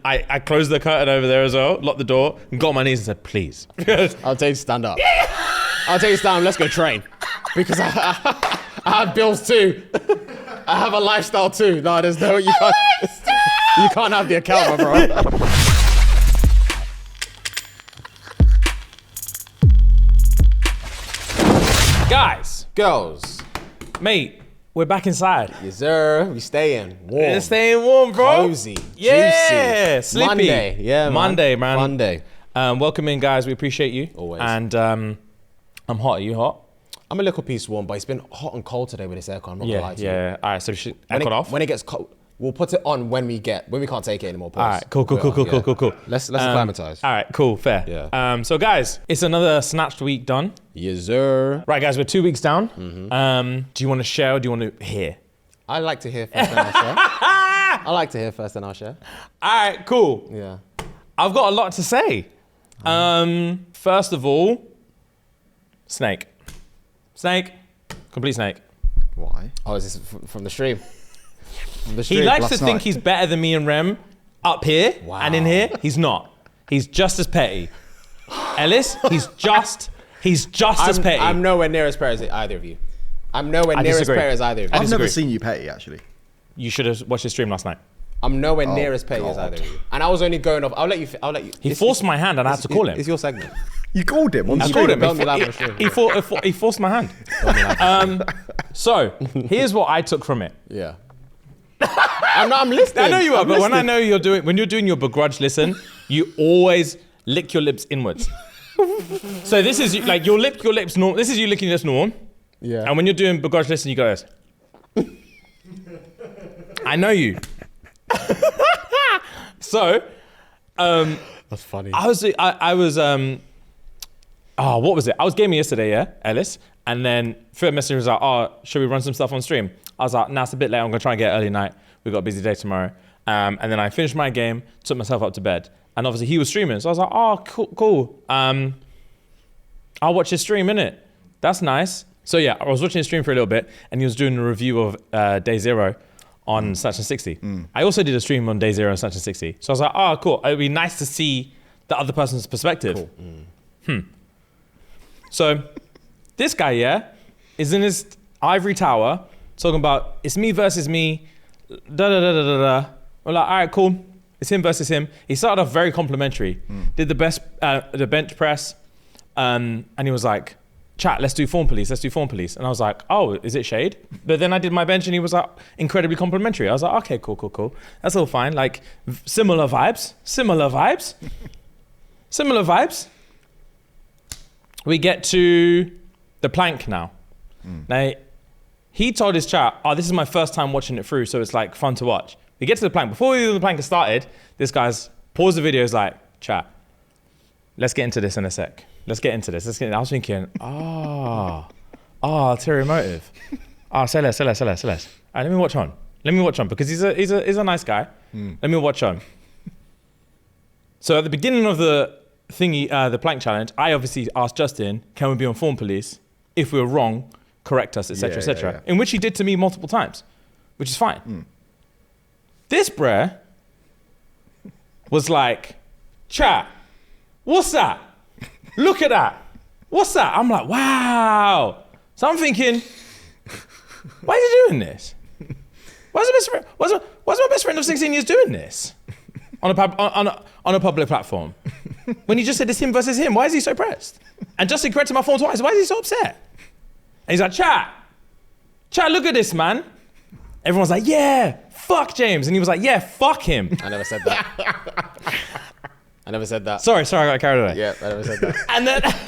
I closed the curtain over there as well, locked the door, and got on my knees and said, please. I'll tell you to stand up. I'll tell you to stand up, let's go train. Because I have bills too. I have a lifestyle too. No, there's no, you can't have the account, bro. Guys, Girls. mate, we're back inside. Yes, sir. We staying warm. We're staying warm, bro. Cozy. Yeah, Juicy. sleepy. Monday. Yeah, man. Monday, man. Monday. Welcome in, guys. We appreciate you. Always. And I'm hot. Are you hot? I'm a little piece warm, but it's been hot and cold today with this aircon. I'm not gonna lie to you. Yeah. All right, so we should aircon off. When it gets cold, we'll put it on when we can't take it anymore. Pause. All right, cool. Let's acclimatise. All right, cool, fair. Yeah. So guys, it's another Snatched week done. Yes, sir. Right, guys, we're 2 weeks down. Do you want to share or do you want to hear? I like to hear first, then I'll share. I like to hear first, then I'll share. All right, cool. Yeah. I've got a lot to say. First of all, snake. Complete snake. Why? Oh, is this from the stream? From the He stream likes last to think night. he's better than me and Rem up here and in here. He's not. He's just as petty. Ellis, he's just as petty. I'm nowhere near as petty as either of you. I'm nowhere near as disagree. petty as either of you. I I've disagree. never seen you petty, actually. You should have watched his stream last night. I'm nowhere near as petty as God. either of you. And I was only going off. I'll let you. He forced my hand and I had to call him. It's your segment. You called him on I stream. called him. Don't be live on stream. He forced my hand. So here's what I took from it. Yeah. I'm listening. I know you are, I'm but when listening. when you're doing your begrudged listen, you always lick your lips inwards. So this is like your lips normal. This is you licking your lips normal. Yeah. And when you're doing begrudged listen, you go this. I know you. So, That's funny. I was what was it? I was gaming yesterday, yeah, Ellis, and then Phil messaged was like, oh, should we run some stuff on stream? I was like, nah, it's a bit late. I'm gonna try and get early night. We've got a busy day tomorrow. And then I finished my game, took myself up to bed, and obviously he was streaming, so I was like, oh, cool. I'll watch his stream, innit? That's nice. So yeah, I was watching his stream for a little bit, and he was doing a review of Day Zero on ShxtsnGigs. I also did a stream on Day Zero on ShxtsnGigs. So I was like, oh, cool. It'd be nice to see the other person's perspective. Cool. So this guy, yeah, is in his ivory tower talking about it's me versus me, da. We're like, all right, cool. It's him versus him. He started off very complimentary. Did the bench press, and he was like, chat, let's do form police. And I was like, oh, is it shade? But then I did my bench and he was like incredibly complimentary. I was like, okay, cool. That's all fine. Like similar vibes. We get to the plank now. Now, he told his chat, oh, this is my first time watching it through, so it's like fun to watch. We get to the plank. Before the plank has started, this guy's paused the video, is like, chat, let's get into this in a sec. I was thinking, ulterior motive. Say less. All right, let me watch on because he's a nice guy. Let me watch on. So at the beginning of the thingy, the plank challenge, I obviously asked Justin, can we be on form police? If we were wrong, correct us, etc., etc. Yeah. In which he did to me multiple times, which is fine. This bruh was like, chat, what's that? Look at that. What's that? I'm like, wow. So I'm thinking, why is he doing this? Why's my best friend of 16 years doing this on a public platform? When he just said it's him versus him, why is he so pressed? And Justin corrected my phone twice. Why is he so upset? And he's like, chat, look at this, man. Everyone's like, yeah, fuck James. And he was like, yeah, fuck him. I never said that. Sorry, I got carried away. Yeah, I never said that.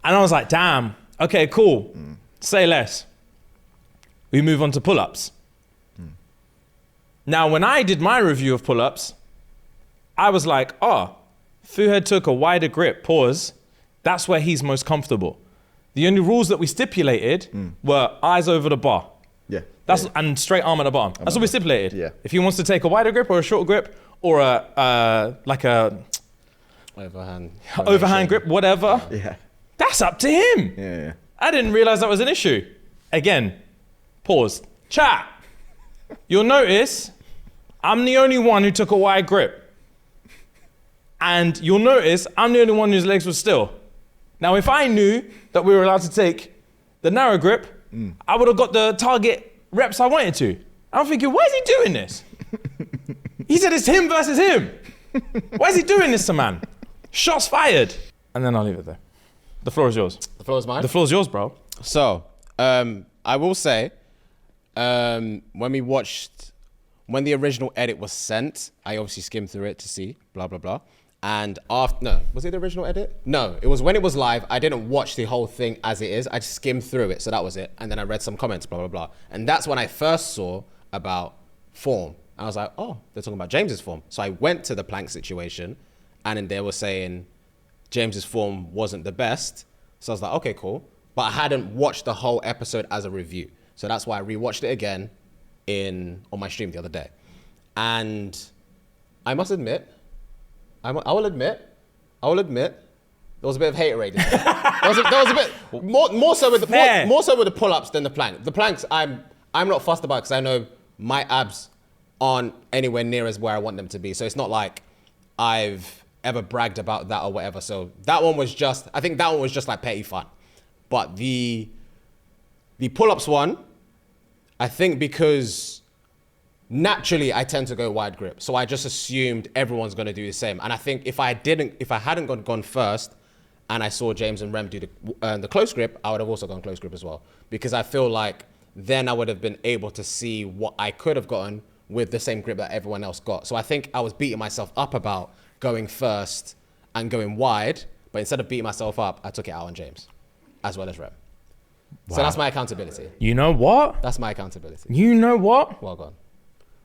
And I was like, damn, okay, cool. Say less. We move on to pull-ups. Now, when I did my review of pull-ups, I was like, oh, Fuhead took a wider grip, pause. That's where he's most comfortable. The only rules that we stipulated were eyes over the bar. Yeah. And straight arm at the bottom. That's what we stipulated. Yeah. If he wants to take a wider grip or a short grip or a overhand grip, whatever. Yeah. That's up to him. Yeah. I didn't realize that was an issue. Again, pause. Chat. You'll notice I'm the only one who took a wide grip. And you'll notice I'm the only one whose legs were still. Now, if I knew that we were allowed to take the narrow grip, I would have got the target reps I wanted to. I'm thinking, why is he doing this? He said it's him versus him. Why is he doing this to man? Shots fired. And then I'll leave it there. The floor is yours. The floor is mine? The floor is yours, bro. So, I will say, when the original edit was sent, I obviously skimmed through it to see, blah, blah, blah. And was it the original edit? No, it was when it was live. I didn't watch the whole thing as it is. I just skimmed through it, so that was it. And then I read some comments, blah, blah, blah. And that's when I first saw about form. And I was like, oh, they're talking about James's form. So I went to the plank situation, and then they were saying James's form wasn't the best. So I was like, okay, cool. But I hadn't watched the whole episode as a review. So that's why I rewatched it again on my stream the other day. And I must admit, I will admit, there was a bit of hate rating. There was a bit more so with the pull-ups than the plank. The planks, I'm not fussed about because I know my abs aren't anywhere near as where I want them to be. So it's not like I've ever bragged about that or whatever. So that one was just like petty fun. But the pull-ups one, I think because naturally I tend to go wide grip. So I just assumed everyone's going to do the same. And I think if I hadn't gone first and I saw James and Rem do the close grip, I would have also gone close grip as well. Because I feel like then I would have been able to see what I could have gotten with the same grip that everyone else got. So I think I was beating myself up about going first and going wide. But instead of beating myself up, I took it out on James as well as Rem. Wow. So that's my accountability. You know what? That's my accountability. You know what? Well gone.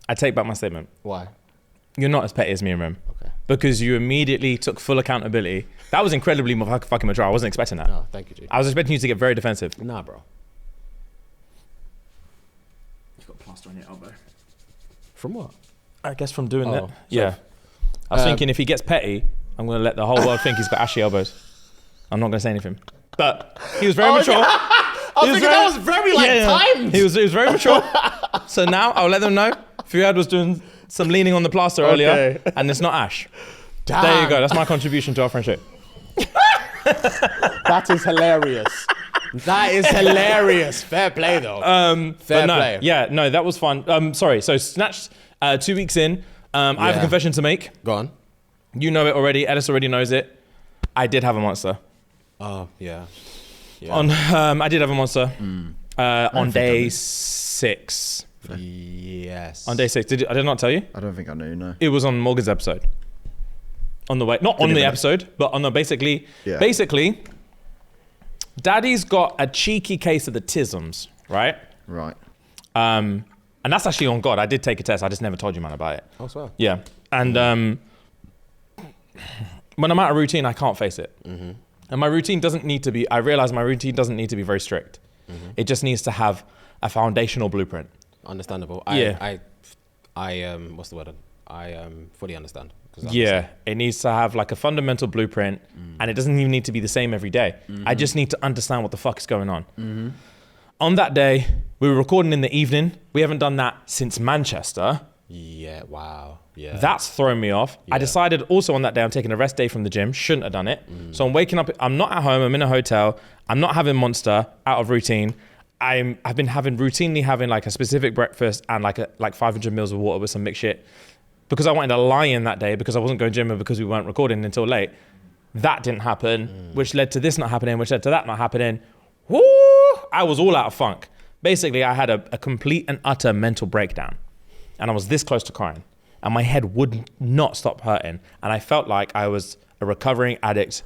I take back my statement. Why? You're not as petty as me and Rem. Okay. Because you immediately took full accountability. That was incredibly fucking mature. I wasn't expecting that. No, thank you, G. I was expecting you to get very defensive. Nah, bro. You've got plaster on your elbow. From what? I guess from doing that. So, Yeah. I was thinking if he gets petty, I'm going to let the whole world think he's got ashy elbows. I'm not going to say anything. But he was very mature. Yeah. I was thinking that was very timed. He was very mature. So now I'll let them know. Fuad was doing some leaning on the plaster earlier, and it's not ash. Damn. There you go. That's my contribution to our friendship. That is hilarious. That is hilarious. Fair play, though. Fair play. Yeah, no, that was fun. Sorry. So Snatched, 2 weeks in. I have a confession to make. Go on. You know it already. Ellis already knows it. I did have a monster. Oh, yeah. I did have a monster on day 6. Yes. On day 6. Did I not tell you? I don't think I knew, no. It was on Morgan's episode. On the way, not on the episode, but on the basically, Daddy's got a cheeky case of the tisms, right? Right. And that's actually on God. I did take a test. I just never told you, man, about it. Oh, swear. Yeah. And when I'm out of routine, I can't face it. Mm-hmm. And my routine doesn't need to be, I realize my routine doesn't need to be very strict. Mm-hmm. It just needs to have a foundational blueprint. Understandable. Yeah. What's the word? I fully understand. Yeah, it needs to have like a fundamental blueprint, and it doesn't even need to be the same every day. Mm-hmm. I just need to understand what the fuck is going on. Mm-hmm. On that day, we were recording in the evening. We haven't done that since Manchester. Yeah, wow. Yeah. That's thrown me off. Yeah. I decided also on that day, I'm taking a rest day from the gym. Shouldn't have done it. So I'm waking up, I'm not at home, I'm in a hotel. I'm not having Monster, out of routine. I've been routinely having like a specific breakfast and like 500 mils of water with some mixed shit. Because I wanted to lie in that day because I wasn't going gym and because we weren't recording until late. That didn't happen, which led to this not happening, which led to that not happening. Woo! I was all out of funk. Basically, I had a complete and utter mental breakdown. And I was this close to crying. And my head would not stop hurting. And I felt like I was a recovering addict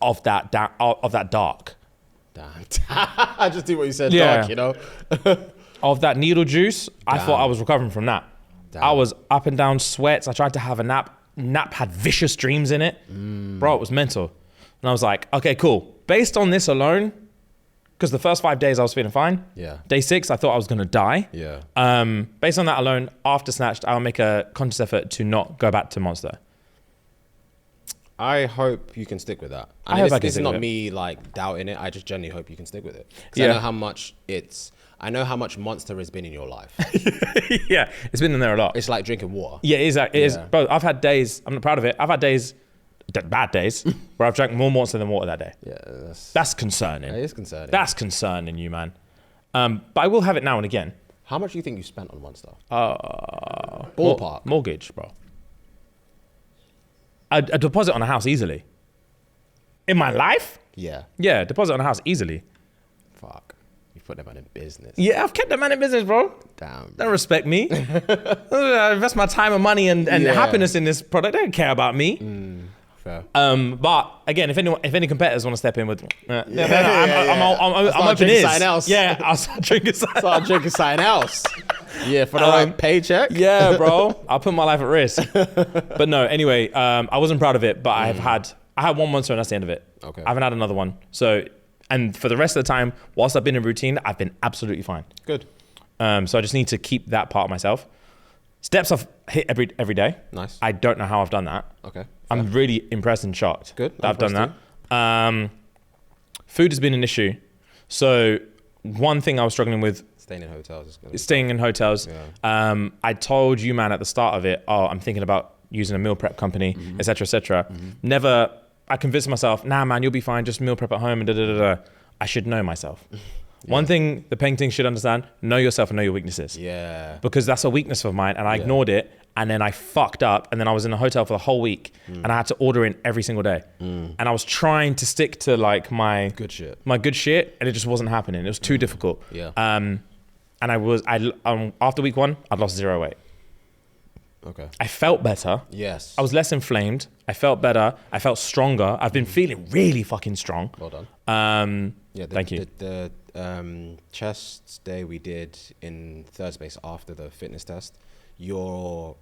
of that dark. Damn. I just did what you said, Yeah. dark, you know? Of that needle juice, I thought I was recovering from that. Damn. I was up and down sweats. I tried to have a nap. Nap had vicious dreams in it. Bro, it was mental. And I was like, okay, cool. Based on this alone, because the first 5 days I was feeling fine. Yeah. Day 6, I thought I was going to die. Yeah. Based on that alone, after Snatched, I'll make a conscious effort to not go back to Monster. I hope you can stick with that. I hope I can It's stick not with it. me like doubting it. I just genuinely hope you can stick with it. Because Yeah. I know how much it's... I know how much Monster has been in your life. Yeah, it's been in there a lot. It's like drinking water. Yeah, it is. It is. Yeah. Bro, I've had days, I'm not proud of it. I've had days, bad days, where I've drank more Monster than water that day. Yeah, That's concerning. that is concerning. That's concerning, you man. But I will have it now and again. How much do you think you spent on Monster? Ballpark. Mortgage, bro. A deposit on a house easily. In my life? Yeah. Yeah, deposit on a house easily. Fuck. You put them out in business. Yeah, I've kept that man in business, bro. Damn. They don't respect me. I invest my time and money and happiness in this product. They don't care about me. Fair. But again, if any competitors want to step in with, I'm Start open drinking ears. something else. Yeah, I'll start drinking something. Start drinking something else. Yeah, for the right paycheck. Yeah, bro. I'll put my life at risk. But no, anyway, I wasn't proud of it, but I had one Monster and that's the end of it. Okay. I haven't had another one. So, and for the rest of the time, whilst I've been in routine, I've been absolutely fine. Good. So I just need to keep that part of myself. Steps I've hit every day. Nice. I don't know how I've done that. Okay. I'm really impressed and shocked Good. that I've done that. Food has been an issue. So one thing I was struggling with, Staying in hotels is good. staying in hotels. Yeah. I told you, man, at the start of it, I'm thinking about using a meal prep company, et cetera, et cetera. Never, I convinced myself, nah, man, you'll be fine. Just meal prep at home and da-da-da-da. I should know myself. One thing the painting should understand, know yourself and know your weaknesses. Yeah. Because that's a weakness of mine and I ignored it and then I fucked up and then I was in a hotel for the whole week and I had to order in every single day. And I was trying to stick to like my Good shit. and it just wasn't happening. It was too difficult. Yeah. And after week 1, I'd lost 0 weight. Okay. I felt better. Yes. I was less inflamed. I felt better. I felt stronger. I've been feeling really fucking strong. Well done. Thank you. The chest day we did in third space after the fitness test, your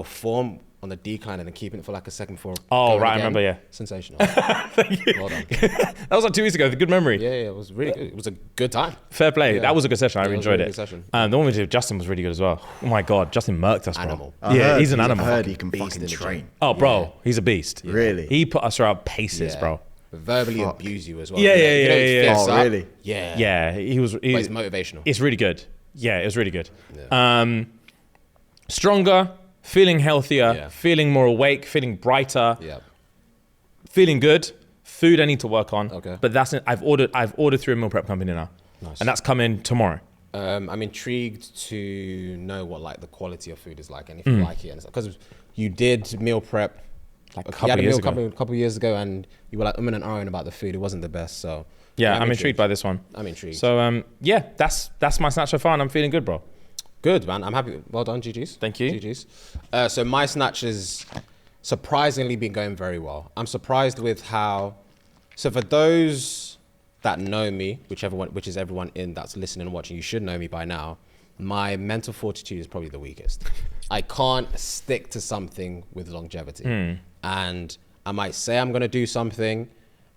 form on the decline and then keeping it for like a second before. Oh, right, I remember, yeah. Sensational. Thank you. Well done. That was like 2 weeks ago. Good memory. Yeah, it was really good. It was a good time. Fair play. Yeah. That was a good session. I Yeah, it was a enjoyed really it. good session. The one we did with Justin was really good as well. Oh my God, Justin murked us, bro. Animal. Yeah, he's an animal. I heard he can Beast fucking in the train. gym. Oh, bro, he's a beast. Really? He put us throughout paces, Yeah. bro. Verbally abuse you as well. Yeah, You know, yeah, you know, yeah, he yeah. flips Oh, up. really? Yeah. Yeah, he was. But it's motivational. It's really good. Yeah, it was really good. Stronger, feeling healthier, feeling more awake, feeling brighter, Yeah. feeling good. Food I need to work on. Okay. But that's it. I've ordered through a meal prep company now. Nice. And that's coming tomorrow. I'm intrigued to know what like the quality of food is like and if you like it and stuff. Because you did meal prep Like a you couple had a years meal ago. couple years ago and you were like and ahhing about the food. It wasn't the best. So Yeah, I'm intrigued by this one. I'm intrigued. So yeah, that's my snatch so far and I'm feeling good, bro. Good, man. I'm happy. Well done, GG's. Thank you. GG's. So my snatch has surprisingly been going very well. I'm surprised with how. So for those that know me, which is everyone in that's listening and watching, you should know me by now. My mental fortitude is probably the weakest. I can't stick to something with longevity. And I might say I'm going to do something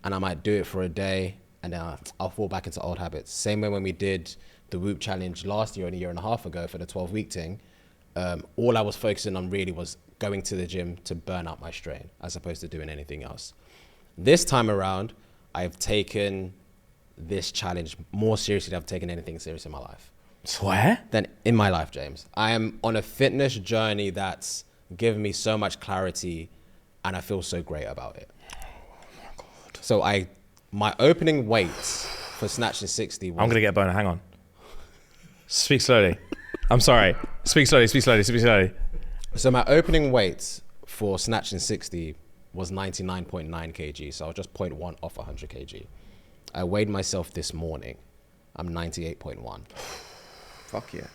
and I might do it for a day and then I'll fall back into old habits. Same way when we did the Whoop Challenge last year and a year and a half ago for the 12-week thing, all I was focusing on really was going to the gym to burn out my strain as opposed to doing anything else. This time around, I've taken this challenge more seriously than I've taken anything serious in my life. Swear? Than in my life, James. I am on a fitness journey that's given me so much clarity and I feel so great about it. Oh my God. So my opening weight for snatching 60 was... I'm going to get a boner. Hang on. Speak slowly. I'm sorry. Speak slowly. So my opening weight for snatching 60 was 99.9 kg. So I was just 0.1 off 100 kg. I weighed myself this morning. I'm 98.1. Fuck yeah.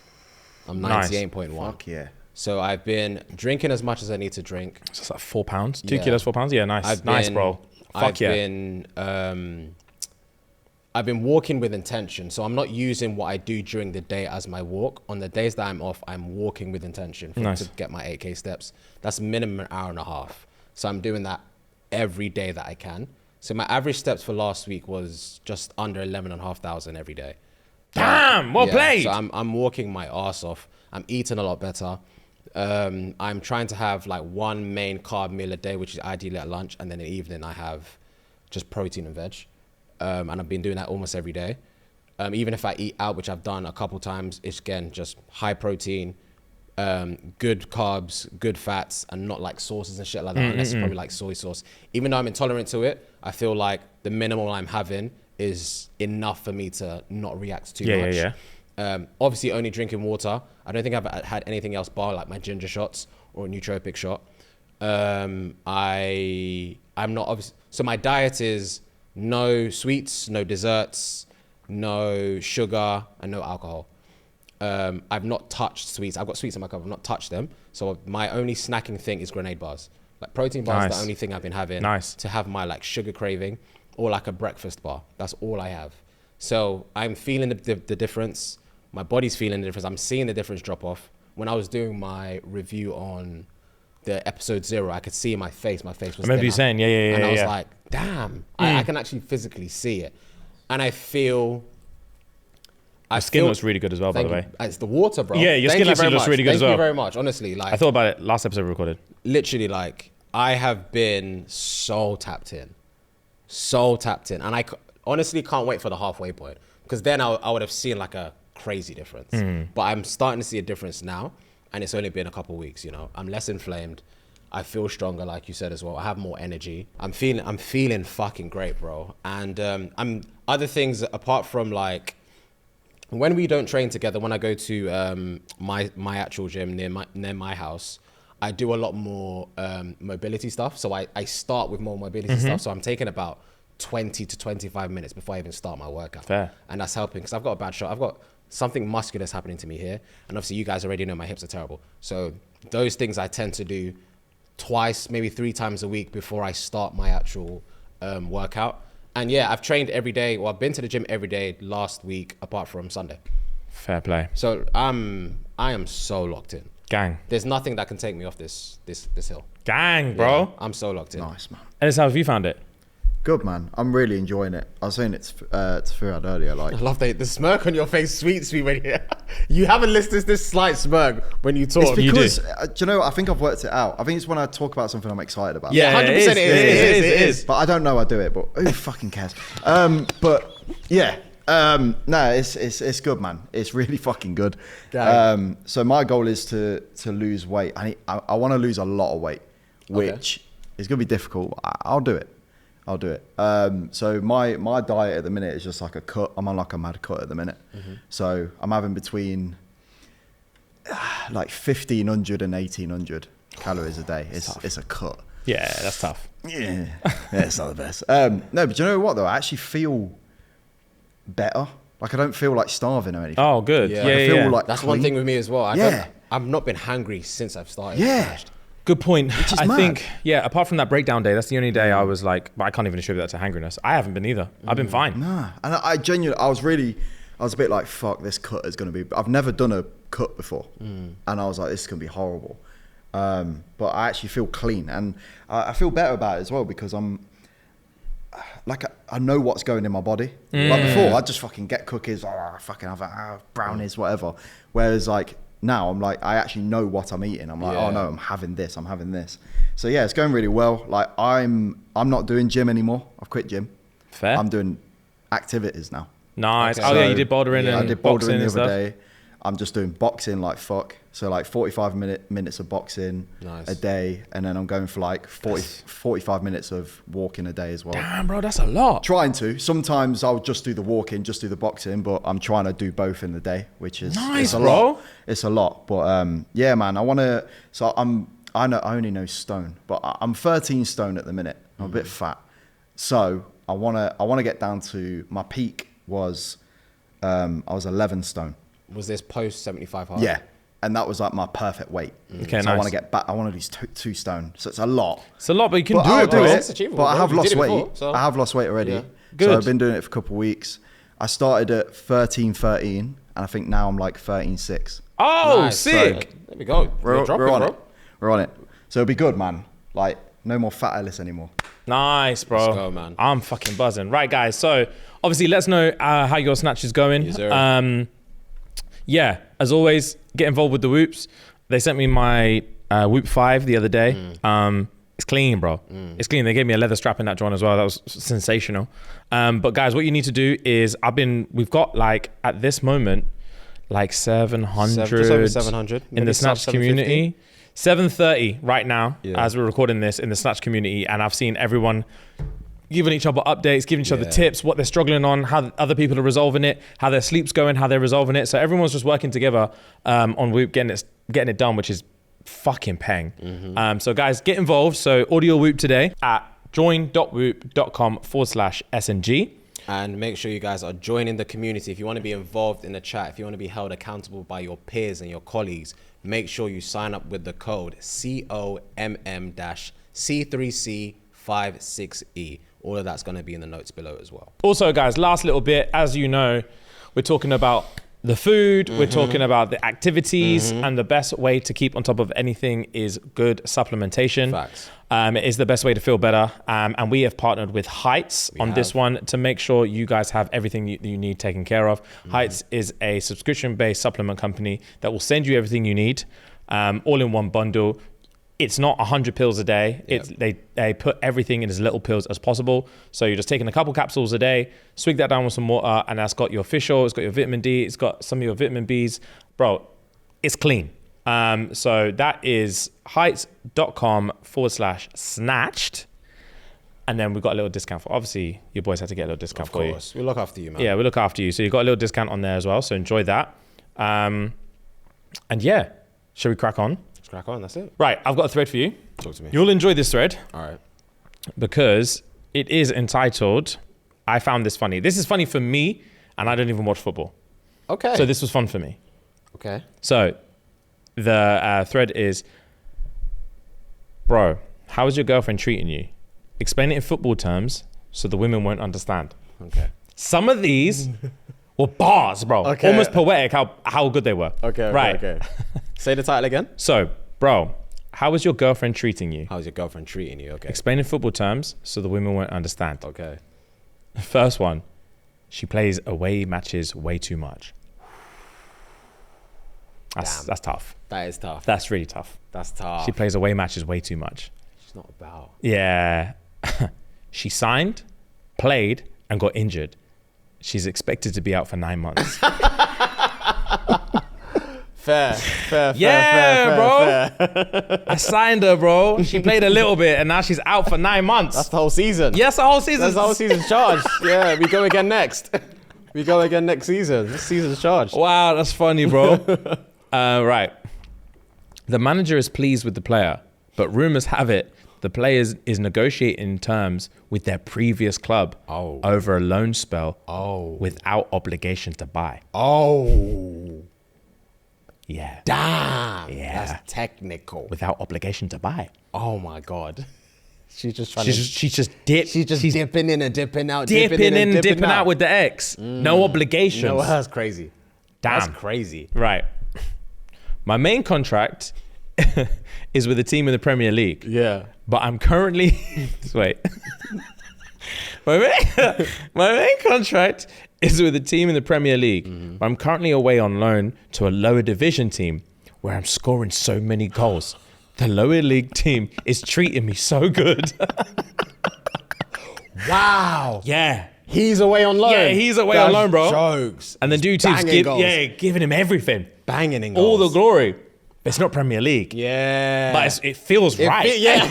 I'm Nice. 98.1. Fuck yeah. So I've been drinking as much as I need to drink. So it's like 4 pounds, 2 Yeah. kilos, 4 pounds. Yeah, nice. Nice, bro. Fuck I've been walking with intention. So I'm not using what I do during the day as my walk. On the days that I'm off, I'm walking with intention to get my 8K steps. That's minimum an hour and a half. So I'm doing that every day that I can. So my average steps for last week was just under 11,500 every day. Damn, well played. So I'm walking my ass off. I'm eating a lot better. I'm trying to have like one main carb meal a day, which is ideally at lunch. And then in the evening, I have just protein and veg. And I've been doing that almost every day. Even if I eat out, which I've done a couple times, it's again just high protein, good carbs, good fats, and not like sauces and shit like that, unless it's probably like soy sauce. Even though I'm intolerant to it, I feel like the minimal I'm having is enough for me to not react too much. Obviously only drinking water. I don't think I've had anything else bar like my ginger shots or a nootropic shot. I'm not obviously, so my diet is no sweets, no desserts, no sugar, and no alcohol. I've not touched sweets. I've got sweets in my cup. I've not touched them. So my only snacking thing is grenade bars. Like protein bars, the only thing I've been having to have my like sugar craving, or like a breakfast bar. That's all I have. So I'm feeling the difference. My body's feeling the difference. I'm seeing the difference drop off. When I was doing my review on the episode 0, I could see in my face was I remember you saying, and I was like, damn, I can actually physically see it. And I feel... Your skin looks really good as well, by the way. It's the water, bro. Yeah, your skin actually looks really good as well. Thank you very much, honestly. Like, I thought about it last episode we recorded. Literally, like, I have been so tapped in. And I honestly can't wait for the halfway point, because then I would have seen like a crazy difference. But I'm starting to see a difference now, and it's only been a couple of weeks, you know. I'm less inflamed. I feel stronger, like you said as well. I have more energy. I'm feeling fucking great, bro. And I'm other things apart from like, when we don't train together, when I go to my actual gym near my house, I do a lot more mobility stuff. So I start with more mobility stuff. So I'm taking about 20 to 25 minutes before I even start my workout. Fair. And that's helping, because I've got a bad shot. I've got something muscular that's happening to me here. And obviously you guys already know my hips are terrible. So those things I tend to do twice, maybe 3 times a week before I start my actual workout. And yeah, I've trained every day. Well, I've been to the gym every day last week, apart from Sunday. Fair play. So I am so locked in. Gang. There's nothing that can take me off this hill. Gang, bro. Yeah, I'm so locked in. Nice, man. And how have you found it? Good, man. I'm really enjoying it. I was saying it to Fuad earlier. Like, I love the smirk on your face, sweet when you haven't listed this slight smirk when you talk. it's because, You do you know what? I think I've worked it out. I think it's when I talk about something I'm excited about. Yeah, 100% it is. But I don't know I do it, but who fucking cares? But yeah, no, it's good, man. It's really fucking good. So my goal is to lose weight. I want to lose a lot of weight, which is going to be difficult. I'll do it. So my diet at the minute is just like a cut. I'm on like a mad cut at the minute. So I'm having between like 1,500 and 1,800 calories a day. It's a cut. Yeah, that's tough. Yeah, it's not the best. No, but you know what though? I actually feel better. Like I don't feel like starving or anything. Oh, good. Yeah. Yeah, I feel like That's clean. one thing with me as well. I've not been hungry since I've started. Yeah. Good point. is I mad. think, yeah, apart from that breakdown day, that's the only day I was like, but I can't even attribute that to hangriness. I haven't been either. I've been fine. Nah, and I genuinely, I was a bit like, fuck, this cut is going to be, I've never done a cut before. And I was like, this is going to be horrible. But I actually feel clean, and I feel better about it as well, because I'm like, I know what's going in my body. Like before, I'd just fucking get cookies, fucking have brownies, whatever. Whereas like now I'm like, I actually know what I'm eating. I'm like, oh no, I'm having this. So yeah, it's going really well. Like I'm not doing gym anymore. I've quit gym. Fair. I'm doing activities now. Nice. Okay. Oh yeah, you did bouldering and I did boxing bouldering the and other stuff. day. I'm just doing boxing like fuck. So like 45 minutes of boxing a day, and then I'm going for like 45 minutes of walking a day as well. Damn, bro, that's a lot. Trying to. Sometimes I'll just do the walking, just do the boxing, but I'm trying to do both in the day, which is Nice, it's a bro. lot. It's a lot, but yeah, man, I want to. So I only know stone, but I'm 13 stone at the minute. I'm a bit fat, so I want to get down to my peak was I was 11 stone. Was this post 75 hard? Yeah. And that was like my perfect weight. Okay, so nice. I want to get back. I want to lose 2 stone. So it's a lot. It's a lot, but you can But do I'll it, bro. It's achievable, But I bro. have You lost did it weight. before, so- I have lost weight already. Yeah. Good. So I've been doing it for a couple of weeks. I started at 13, and I think now I'm like 13.6. Oh, Nice. sick. There we go. We're on bro. it. We're on it. So it'll be good, man. Like no more fat Ellis anymore. Nice, bro. Let's go, man. I'm fucking buzzing. Right, guys. So obviously, let's know how your snatch is going. Yes, sir. Yeah, as always, get involved with the whoops. They sent me my Whoop 5 the other day. It's clean, bro. It's clean. They gave me a leather strap in that joint as well. That was sensational. But guys, what you need to do is we've got like at this moment, like 700, just over 700 in the Snatched community. 730 right now as we're recording this in the Snatched community. And I've seen everyone giving each other updates, giving each other tips, what they're struggling on, how other people are resolving it, how their sleep's going, how they're resolving it. So everyone's just working together on Whoop, getting it done, which is fucking peng. So guys, get involved. So audio Whoop today at join.whoop.com/SNG. And make sure you guys are joining the community. If you want to be involved in the chat, if you want to be held accountable by your peers and your colleagues, make sure you sign up with the code COMM-C3C56E. All of that's going to be in the notes below as well. Also, guys, last little bit, as you know, we're talking about the food, we're talking about the activities, and the best way to keep on top of anything is good supplementation. Facts. It is the best way to feel better. And we have partnered with Heights this one to make sure you guys have everything you need taken care of. Heights is a subscription-based supplement company that will send you everything you need, all in one bundle. It's not 100 pills a day. They put everything in as little pills as possible. So you're just taking a couple capsules a day, swig that down with some water, and that's got your fish oil, it's got your vitamin D, it's got some of your vitamin Bs. Bro, it's clean. So that is heights.com/snatched. And then we've got a little discount for, obviously, your boys had to get a little discount for you. Of course, we look after you, man. Yeah, we look after you. So you've got a little discount on there as well. So enjoy that. And yeah, shall we crack on? Let's crack on, that's it. Right, I've got a thread for you. Talk to me. You'll enjoy this thread. All right. Because it is entitled, I found this funny. This is funny for me, and I don't even watch football. Okay. So this was fun for me. Okay. So the thread is, bro, how is your girlfriend treating you? Explain it in football terms so the women won't understand. Okay. Some of these were bars, bro. Okay. Almost poetic how good they were. Okay. Right. Okay. Say the title again. So, bro, how is your girlfriend treating you? How's your girlfriend treating you? Okay. Explain in football terms so the women won't understand. Okay. First one, she plays away matches way too much. That's tough. That is tough. That's really tough. That's tough. She plays away matches way too much. She's not about. Yeah. She signed, played, and got injured. She's expected to be out for 9 months. Fair, bro. I signed her, bro. She played a little bit, and now she's out for 9 months. That's the whole season. Yes, the whole season. That's the whole season's charged. Yeah, we go again next. We go again next season. This season's charged. Wow, that's funny, bro. Right. The manager is pleased with the player, but rumors have it the player is negotiating terms with their previous club over a loan spell without obligation to buy. Yeah. Damn. Yeah. That's technical. Without obligation to buy. Oh my God. She's just trying She's just dipping in and dipping out. Dipping in and dipping out with the ex. No obligations. No, that's crazy. Damn. That's crazy. Right. My main contract is with a team in the Premier League. Yeah. But I'm currently... Wait. My main contract is with a team in the Premier League. But I'm currently away on loan to a lower division team where I'm scoring so many goals. The lower league team is treating me so good. Wow. Yeah. He's away on loan. Yeah, he's away on loan, bro. Jokes. And the new team's giving him everything. Banging in goals. All the glory. It's not Premier League. Yeah. But it feels right. Yeah.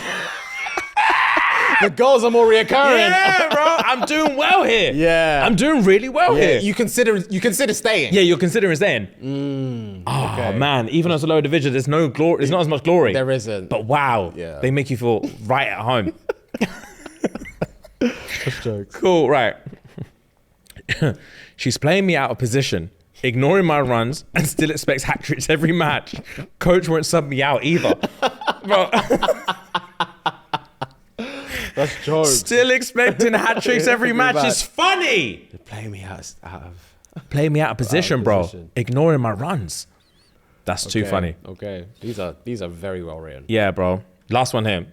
The goals are more reoccurring. Yeah, bro. I'm doing well here. Yeah. I'm doing really well here. You consider staying. Yeah, you're considering staying. Oh, man. Even as a lower division, there's no glory. There's not as much glory. There isn't. But wow. Yeah. They make you feel right at home. That's jokes. Cool, right. She's playing me out of position, ignoring my runs, and still expects hat tricks every match. Coach won't sub me out either. Bro. That's jokes. Still expecting hat tricks every match is funny. You're playing me out of... Playing me out of position, bro. Position. Ignoring my runs. That's too funny. Okay. These are very well written. Yeah, bro. Last one here.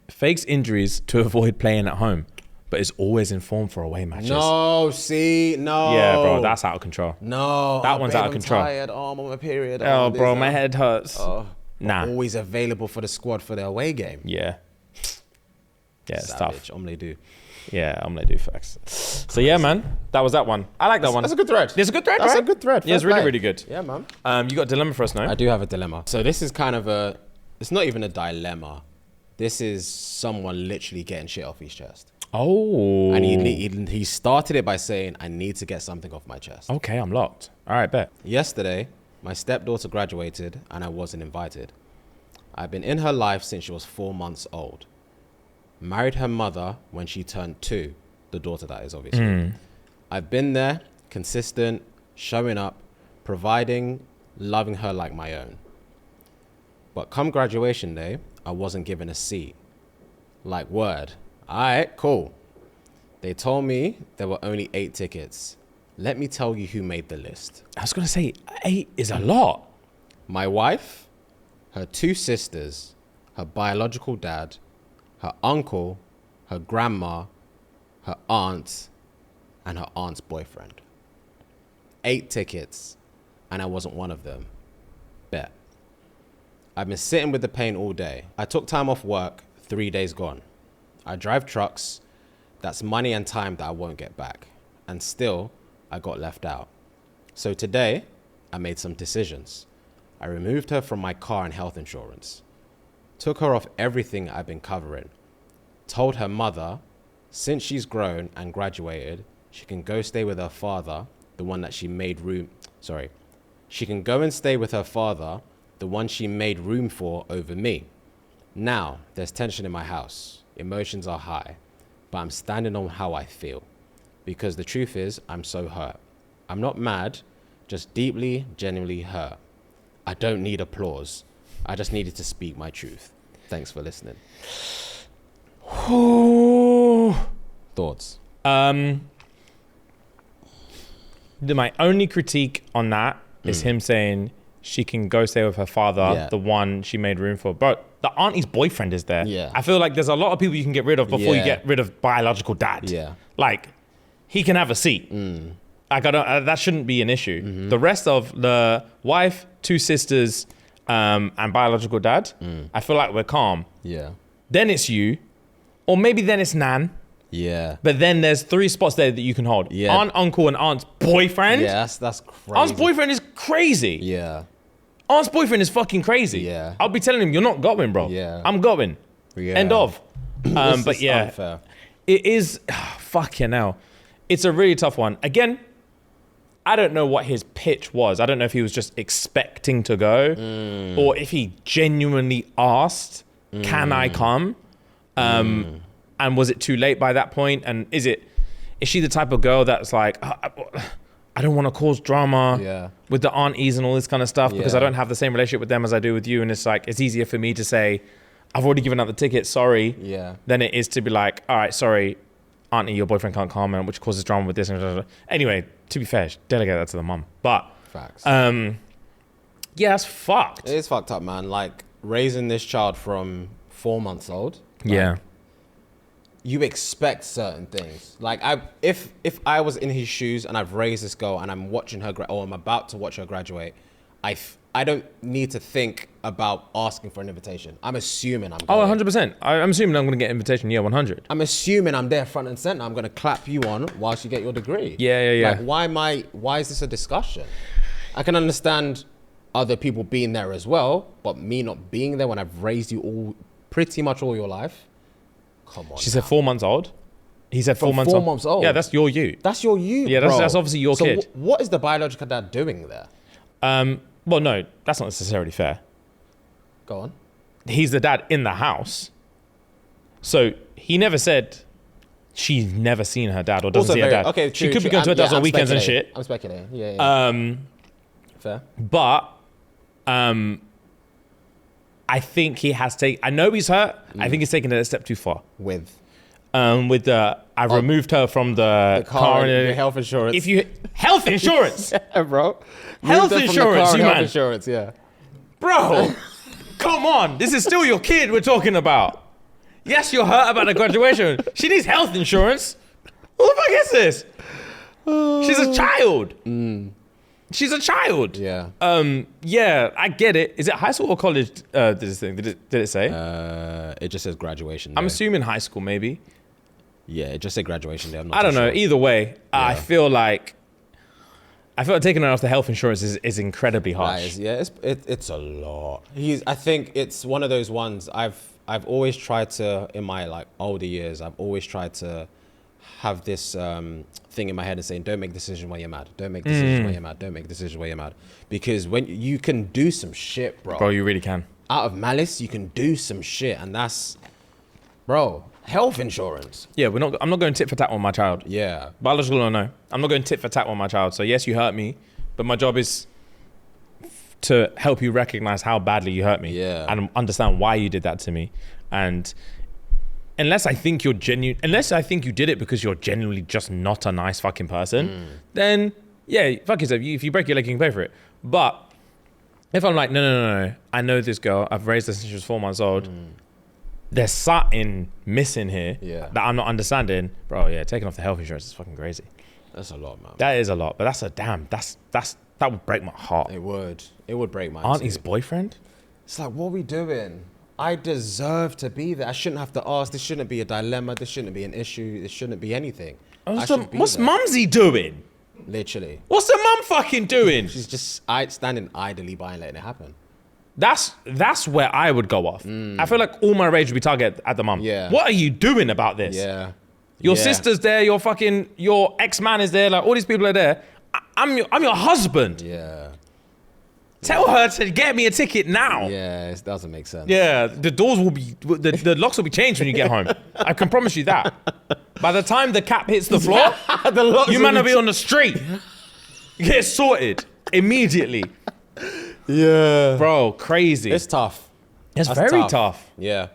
Fakes injuries to avoid playing at home, but is always in form for away matches. No. Yeah, bro. That's out of control. No. That one's out of control. I'm tired. Oh, I'm on my period. Oh, bro, my head hurts. Oh. Nah. always available for the squad for the away game. Yeah. Yeah, it's tough. Savage, do. Yeah, I'm gonna do facts. So yeah, man, that was that one. I like that one. That's a good thread. It's a good thread, That's right? a good thread. Yeah, it's Fair really, play. really good. Yeah, man. You got a dilemma for us now? I do have a dilemma. So this is kind of it's not even a dilemma. This is someone literally getting shit off his chest. Oh. And he started it by saying, I need to get something off my chest. Okay, I'm locked. All right, bet. Yesterday, my stepdaughter graduated and I wasn't invited. I've been in her life since she was 4 months old. Married her mother when she turned 2. The daughter, that is, obviously. I've been there, consistent, showing up, providing, loving her like my own. But come graduation day, I wasn't given a seat. Like, word. All right, cool. They told me there were only 8 tickets. Let me tell you who made the list. I was gonna say 8 is a lot. My wife, her 2 sisters, her biological dad, her uncle, her grandma, her aunt, and her aunt's boyfriend. 8 tickets, and I wasn't one of them. Bet. I've been sitting with the pain all day. I took time off work, 3 days gone. I drive trucks. That's money and time that I won't get back. And still, I got left out. So today, I made some decisions. I removed her from my car and health insurance. Took her off everything I've been covering. Told her mother, since she's grown and graduated, she can go stay with her father, the one that she made room... Sorry. She can go and stay with her father, the one she made room for over me. Now, there's tension in my house. Emotions are high. But I'm standing on how I feel. Because the truth is, I'm so hurt. I'm not mad, just deeply, genuinely hurt. I don't need applause. I just needed to speak my truth. Thanks for listening. Thoughts? My only critique on that is him saying she can go stay with her father, the one she made room for. But the auntie's boyfriend is there. Yeah. I feel like there's a lot of people you can get rid of before you get rid of biological dad. Yeah. Like, he can have a seat. Like, I don't, that shouldn't be an issue. The rest of the wife, 2 sisters, and biological dad, I feel like we're calm. Yeah. Then it's you, or maybe then it's Nan. Yeah. But then there's 3 spots there that you can hold. Yeah. Aunt, uncle, and aunt's boyfriend. Yeah, that's crazy. Aunt's boyfriend is crazy. Yeah. Aunt's boyfriend is fucking crazy. Yeah. I'll be telling him, you're not going, bro. Yeah. I'm going. Yeah. End of. This but is yeah, unfair. it is, fucking hell. It's a really tough one. Again, I don't know what his pitch was. I don't know if he was just expecting to go or if he genuinely asked, can I come? And was it too late by that point? And is she the type of girl that's like, I don't want to cause drama with the aunties and all this kind of stuff because I don't have the same relationship with them as I do with you. And it's like, it's easier for me to say, I've already given out the ticket, sorry. Yeah. Than it is to be like, all right, sorry, auntie, your boyfriend can't come, and which causes drama with this. And blah, blah, blah. Anyway, to be fair, delegate that to the mum. But Facts. yeah, that's fucked. It is fucked up, man. Like, raising this child from 4 months old. Yeah. You expect certain things. Like, if I was in his shoes and I've raised this girl and I'm watching her, or I'm about to watch her graduate, I don't need to think about asking for an invitation. I'm assuming I'm going. Oh, 100%. I'm assuming I'm going to get an invitation. Yeah, 100. I'm assuming I'm there front and center. I'm going to clap you on whilst you get your degree. Yeah. Like, why is this a discussion? I can understand other people being there as well, but me not being there when I've raised you pretty much all your life. Come on. She said 4 months old. He said 4 From months 4 old. months old. Yeah, that's your you. That's your you, Yeah, bro. that's obviously your kid. What is the biological dad doing there? Well, no, that's not necessarily fair. Go on. He's the dad in the house. So he never said she's never seen her dad or doesn't Also see her very- dad. okay, she true, could be true. going to her dad's I'm on weekends and speculating. shit. I'm speculating. Yeah. Fair. But I think he has taken. I know he's hurt. I think he's taken it a step too far. With I've removed her from the car, and your health insurance. If you health insurance, yeah, bro. Health Moved her from the insurance, car and you health man. insurance, yeah. bro, come on, this is still your kid we're talking about. Yes, you're hurt about the graduation. She needs health insurance. What the fuck is this? She's a child. She's a child. Yeah. Yeah, I get it. Is it high school or college? This thing did it say? It just says graduation. I'm day. assuming high school, maybe. Yeah, it just said graduation day. I'm not I don't know. sure. Either way, I Yeah. feel like taking her off the health insurance is incredibly harsh. It's a lot. I think it's one of those ones I've always tried to, in my like older years, I've always tried to have this thing in my head and saying, don't make decisions while you're mad. Don't make decisions while you're mad. Don't make decisions while you're mad. Because when you can do some shit, bro. Bro, you really can. Out of malice, you can do some shit, and that's, bro, health insurance. Yeah, I'm not going tit for tat on my child. Yeah. Biological or no, I'm not going tit for tat on my child. So yes, you hurt me, but my job is to help you recognize how badly you hurt me. Yeah. And understand why you did that to me. And unless I think you did it because you're genuinely just not a nice fucking person, then yeah, fuck yourself. If you break your leg, you can pay for it. But if I'm like, no, I know this girl, I've raised her since she was 4 months old. There's something missing here that I'm not understanding, bro. Yeah, taking off the health insurance is fucking crazy. That's a lot, man. That is a lot, but that would break my heart. It would break my Auntie's boyfriend? It's like, what are we doing? I deserve to be there. I shouldn't have to ask. This shouldn't be a dilemma. This shouldn't be an issue. This shouldn't be anything. What's Mumsy doing? Literally. What's the mum fucking doing? She's just standing idly by and letting it happen. That's where I would go off. I feel like all my rage would be targeted at the mum. Yeah. What are you doing about this? Yeah. Your sister's there. Your ex-man is there. Like all these people are there. I'm your husband. Yeah. Tell her to get me a ticket now. Yeah, it doesn't make sense. Yeah, the doors will be, the locks will be changed when you get home. I can promise you that. By the time the cap hits the floor, you man will be on the street. Get it sorted immediately. Yeah. Bro, crazy. It's tough. It's very tough. Yeah.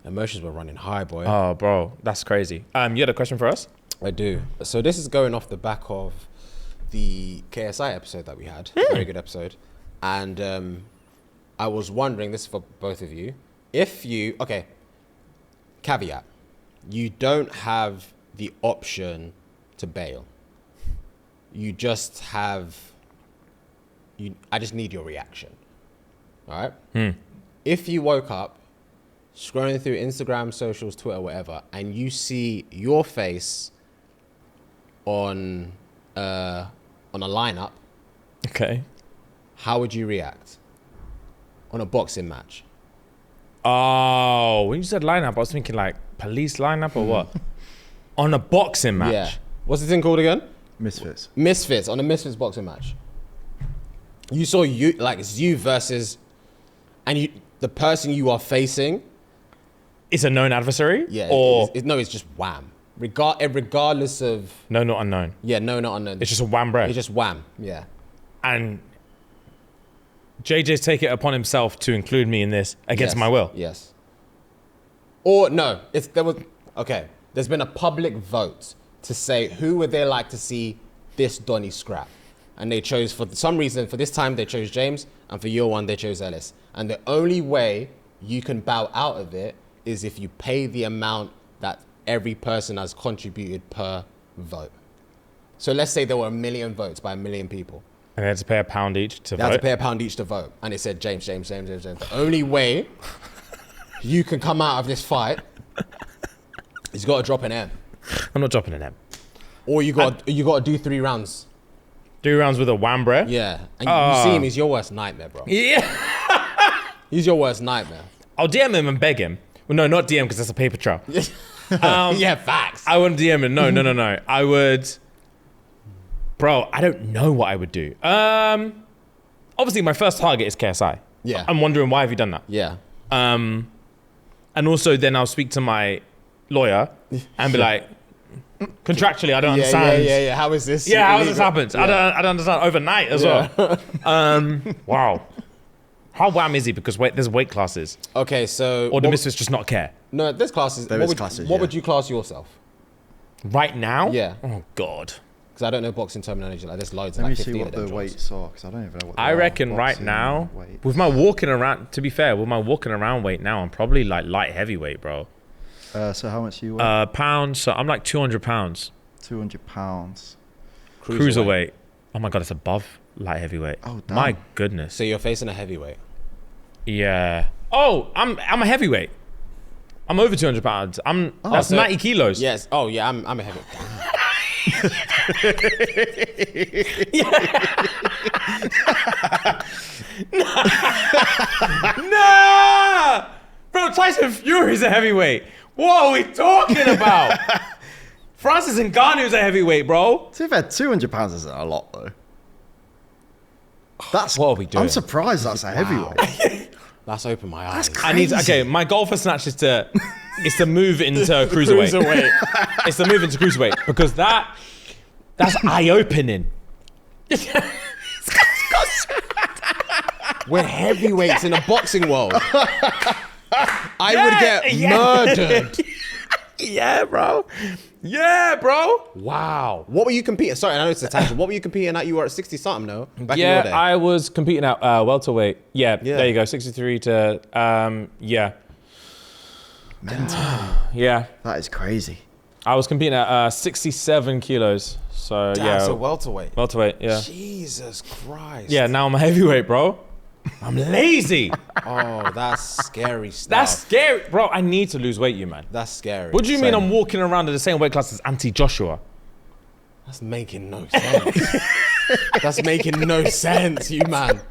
Emotions were running high, boy. Oh, bro, that's crazy. You had a question for us? I do. So this is going off the back of the KSI episode that we had. Very good episode. And I was wondering, this is for both of you, caveat, you don't have the option to bail. You just have, I just need your reaction, all right? If you woke up, scrolling through Instagram, socials, Twitter, whatever, and you see your face on a lineup, Okay. how would you react on a boxing match? Oh, when you said lineup, I was thinking like police lineup or what? On a boxing match. Yeah. What's the thing called again? Misfits. Misfits, on a Misfits boxing match. You saw it's you versus, and the person you are facing. It's a known adversary? Yeah. Or It's just wham. Regardless of. no, not unknown. Yeah, no, not unknown. It's just a wham breath. It's just wham. Yeah. And JJ's take it upon himself to include me in this against my will. Yes. Or no, there's been a public vote to say who would they like to see this Donny scrap. And they chose, for some reason, for this time they chose James, and for your one they chose Ellis. And the only way you can bow out of it is if you pay the amount that every person has contributed per vote. So let's say there were 1 million votes by 1 million people. And they had to pay £1 each to They vote. had to pay £1 each to vote. And it said James. The only way you can come out of this fight is you got to drop an M. I'm not dropping an M. Or you got to do 3 rounds. 3 rounds with a wham breath? Yeah. And you see him, he's your worst nightmare, bro. Yeah. He's your worst nightmare. I'll DM him and beg him. Well, no, not DM because that's a paper trail. Yeah, facts. I wouldn't DM him. No. I would... Bro, I don't know what I would do. Obviously, my first target is KSI. Yeah. I'm wondering, why have you done that? Yeah. And also, then I'll speak to my lawyer and be like, contractually, I don't understand. Yeah. How is this? Yeah, how has this illegal? happened? Yeah. I don't understand. Overnight as well. Wow. How wham is he? Because there's weight classes. Okay, so... Or the Misfits just not care? No, there's classes. There is classes, What yeah. would you class yourself? Right now? Yeah. Oh, God. Because I don't know boxing terminology. Like, there's loads. Let like me 15 see of what them the jobs. weights are, because I don't even know what they I are. reckon right Boxing now, weight. with my walking around, to be fair, with my walking around weight now, I'm probably like light heavyweight, bro. So how much you weigh? Pounds, so I'm like 200 pounds. 200 pounds. Cruiserweight. Oh my God, it's above light heavyweight. Oh, damn. My goodness. So you're facing a heavyweight. Yeah. Oh, I'm a heavyweight. I'm over 200 pounds. That's so- 90 kilos. Yes. Oh yeah, I'm a heavyweight. Nah! Bro, Tyson Fury's a heavyweight. What are we talking about? Francis Ngannou's a heavyweight, bro. To be fair, 200 pounds isn't a lot though. That's What are we doing? I'm surprised that's a heavyweight. That's opened my eyes. My goal for Snatch is to move into cruiserweight. It's to move into cruiserweight because that's eye-opening. We're heavyweights in a boxing world. I would get murdered. Yeah, bro. Yeah, bro. Wow. What were you competing? Sorry, I know it's a tangent. What were you competing at? You were at 60 something, no? Back in your day. I was competing at welterweight. Yeah, there you go. 63 to yeah. Mental. Yeah. That is crazy. I was competing at 67 kilos. So Damn, yeah. so welterweight. Welterweight, yeah. Jesus Christ. Yeah, now I'm a heavyweight, bro. I'm lazy. Oh, that's scary stuff. That's scary. Bro, I need to lose weight, you man. That's scary. What do you mean Same. I'm walking around in the same weight class as Auntie Joshua? That's making no sense. That's making no sense, you man.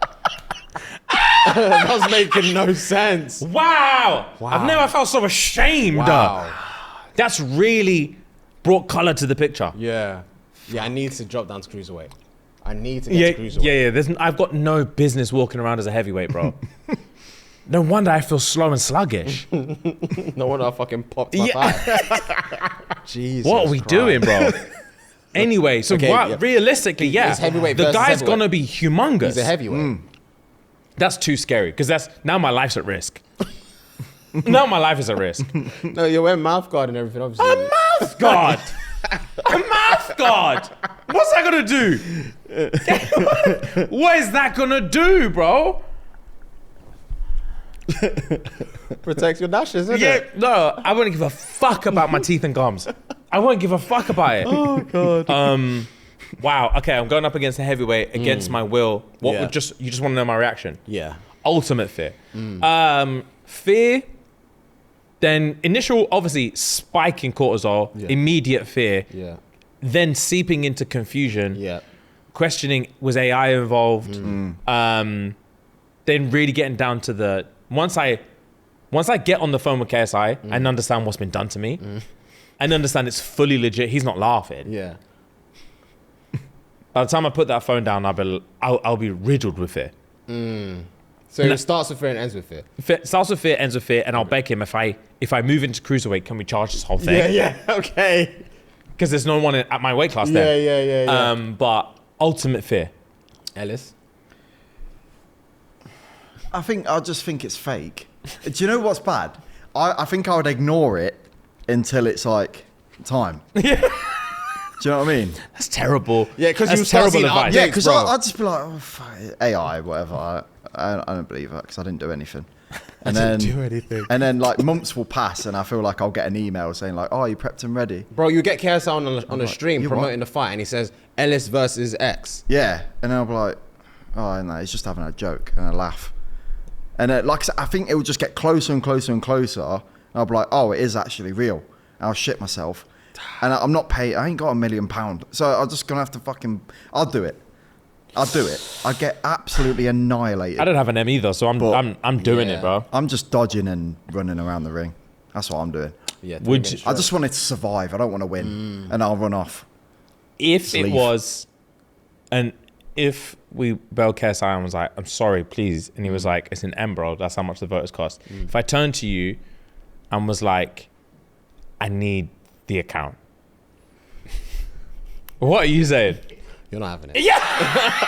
That's making no sense. Wow. I've never felt so ashamed. Wow. That's really brought color to the picture. Yeah. Yeah, I need to drop down to cruiserweight. I need to get to cruiserweight. Yeah. I've got no business walking around as a heavyweight, bro. No wonder I feel slow and sluggish. No wonder I fucking popped my thigh. Jesus What are we Christ. doing, bro? Anyway, so Okay, yeah. realistically, yeah, It's heavyweight the versus guy's heavyweight. gonna be humongous. He's a heavyweight. That's too scary because now my life's at risk. Now my life is at risk. No, you're wearing mouth guard and everything, obviously. A mouth guard. A mouth guard. What's that gonna do? What is that gonna do, bro? Protects your dashes, isn't Yeah, it? no, I wouldn't give a fuck about my teeth and gums. I won't give a fuck about it. Oh, God. Wow. Okay, I'm going up against a heavyweight against my will. What Yeah. would you just want to know my reaction? Yeah. Ultimate fear. Fear. Then initial, obviously, spike in cortisol. Yeah. Immediate fear. Yeah. Then seeping into confusion. Yeah. Questioning, was AI involved? Then really getting down to the once I get on the phone with KSI and understand what's been done to me, and understand it's fully legit. He's not laughing. Yeah. By the time I put that phone down, I'll be riddled with fear. So it starts with fear and ends with fear. Starts with fear, ends with fear, and I'll beg him if I move into cruiserweight, can we charge this whole thing? Yeah. Okay. Because there's no one at my weight class there. Yeah. But ultimate fear. Ellis. I just think it's fake. Do you know what's bad? I think I would ignore it until it's like time. Yeah. Do you know what I mean? That's terrible. Yeah, 'cause That's you start terrible seeing advice. Yeah, Thanks, because bro. I'd just be like, oh, fuck it, AI, whatever. I don't believe it because I didn't do anything. And then, do anything. And then like months will pass and I feel like I'll get an email saying like, oh, you prepped and ready. Bro, you get KSI on a stream you promoting what? the fight and he says Ellis versus X. Yeah. And then I'll be like, oh, no, he's just having a joke and I laugh. And like I said, I think it will just get closer and closer and closer. And I'll be like, oh, it is actually real. And I'll shit myself. And I'm not paid. I ain't got £1 million. So I'm just going to have to I'll do it. I get absolutely annihilated. I don't have an M either, so I'm doing it, bro. I'm just dodging and running around the ring. That's what I'm doing. Yeah. Would you- I just wanted to survive. I don't want to win. And I'll run off. If it Sleeve. was, and if we bailed KSI and was like, I'm sorry, please, and he was like, it's an M, bro, that's how much the voters cost. If I turned to you and was like, I need the account. What are you saying? You're not having it. Yeah,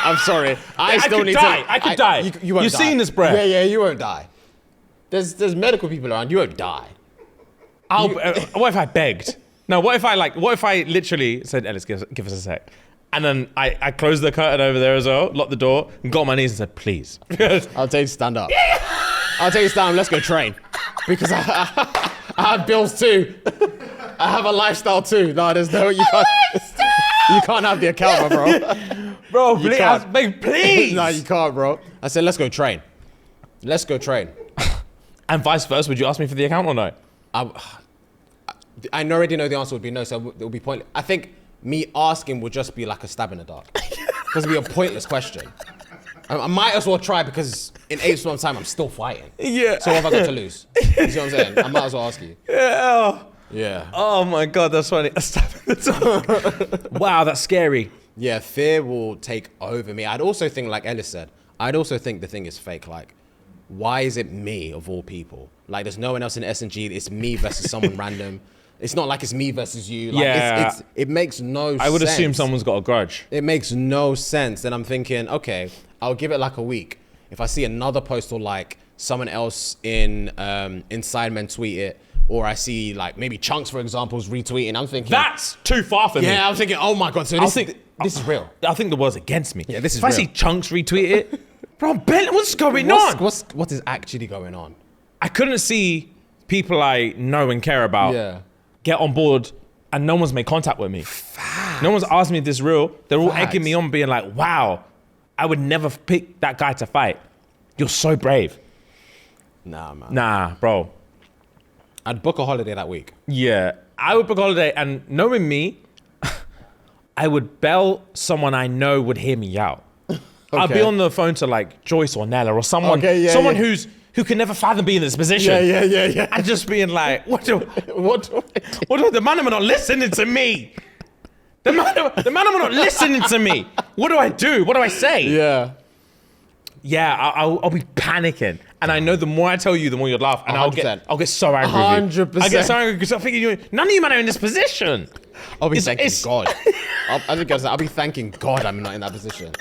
I'm sorry. I still could need die. to. I could die. You won't You've die. seen this, bruh. Yeah, you won't die. There's medical people around. You won't die. what if I begged? No, what if I literally said, Ellis, give us a sec. And then I closed the curtain over there as well, locked the door, and got on my knees and said, please. I'll tell you to stand up. I'll tell you to stand up. Let's go train. Because I have bills too. I have a lifestyle too. No, there's no, you can't have the account, bro. Bro, You please, can't. please. No, you can't, bro. I said, let's go train. Let's go train. And vice versa, would you ask me for the account or no? I already know the answer would be no, so it would be pointless. I think me asking would just be like a stab in the dark. Because it would be a pointless question. I might as well try because in 8 months' time, I'm still fighting. Yeah. So what have I got to lose? You see what I'm saying? I might as well ask you. Yeah. Yeah. Oh my God, that's funny. A stab in the dark. Wow, that's scary. Yeah, fear will take over me. I'd also think, like Ellis said, I'd also think the thing is fake. Like, why is it me of all people? Like, there's no one else in SNG. It's me versus someone random. It's not like it's me versus you. Like, Yeah. it makes no sense. I would assume someone's got a grudge. It makes no sense. Then I'm thinking, okay, I'll give it like a week. If I see another post or like someone else in Sidemen tweet it, or I see like maybe Chunks, for example, is retweeting, I'm thinking... That's too far for me. Yeah, I'm thinking, oh my God, so this is real. I think the world's against me. Yeah, this is if I real. see Chunks retweet it, bro, Ben, what's going on? What is actually going on? I couldn't see people I know and care about get on board and no one's made contact with me. No one's asked me if this is real. They're all egging me on, being like, wow, I would never pick that guy to fight. You're so brave. Nah, man. Nah, bro. I'd book a holiday that week. Yeah, I would book a holiday, and knowing me, I would bail someone I know would hear me out. I'd be on the phone to like Joyce or Nella or someone, who can never fathom being in this position. Yeah. And just being like, the man are not listening to me. The man are not listening to me. What do I do? What do I say? Yeah, I'll be panicking. And I know the more I tell you, the more you'll laugh. And 100%. I'll get so angry with you. 100%. I get so angry because I'm thinking, none of you men are in this position. I'll be thanking God. I'll be thanking God I'm not in that position.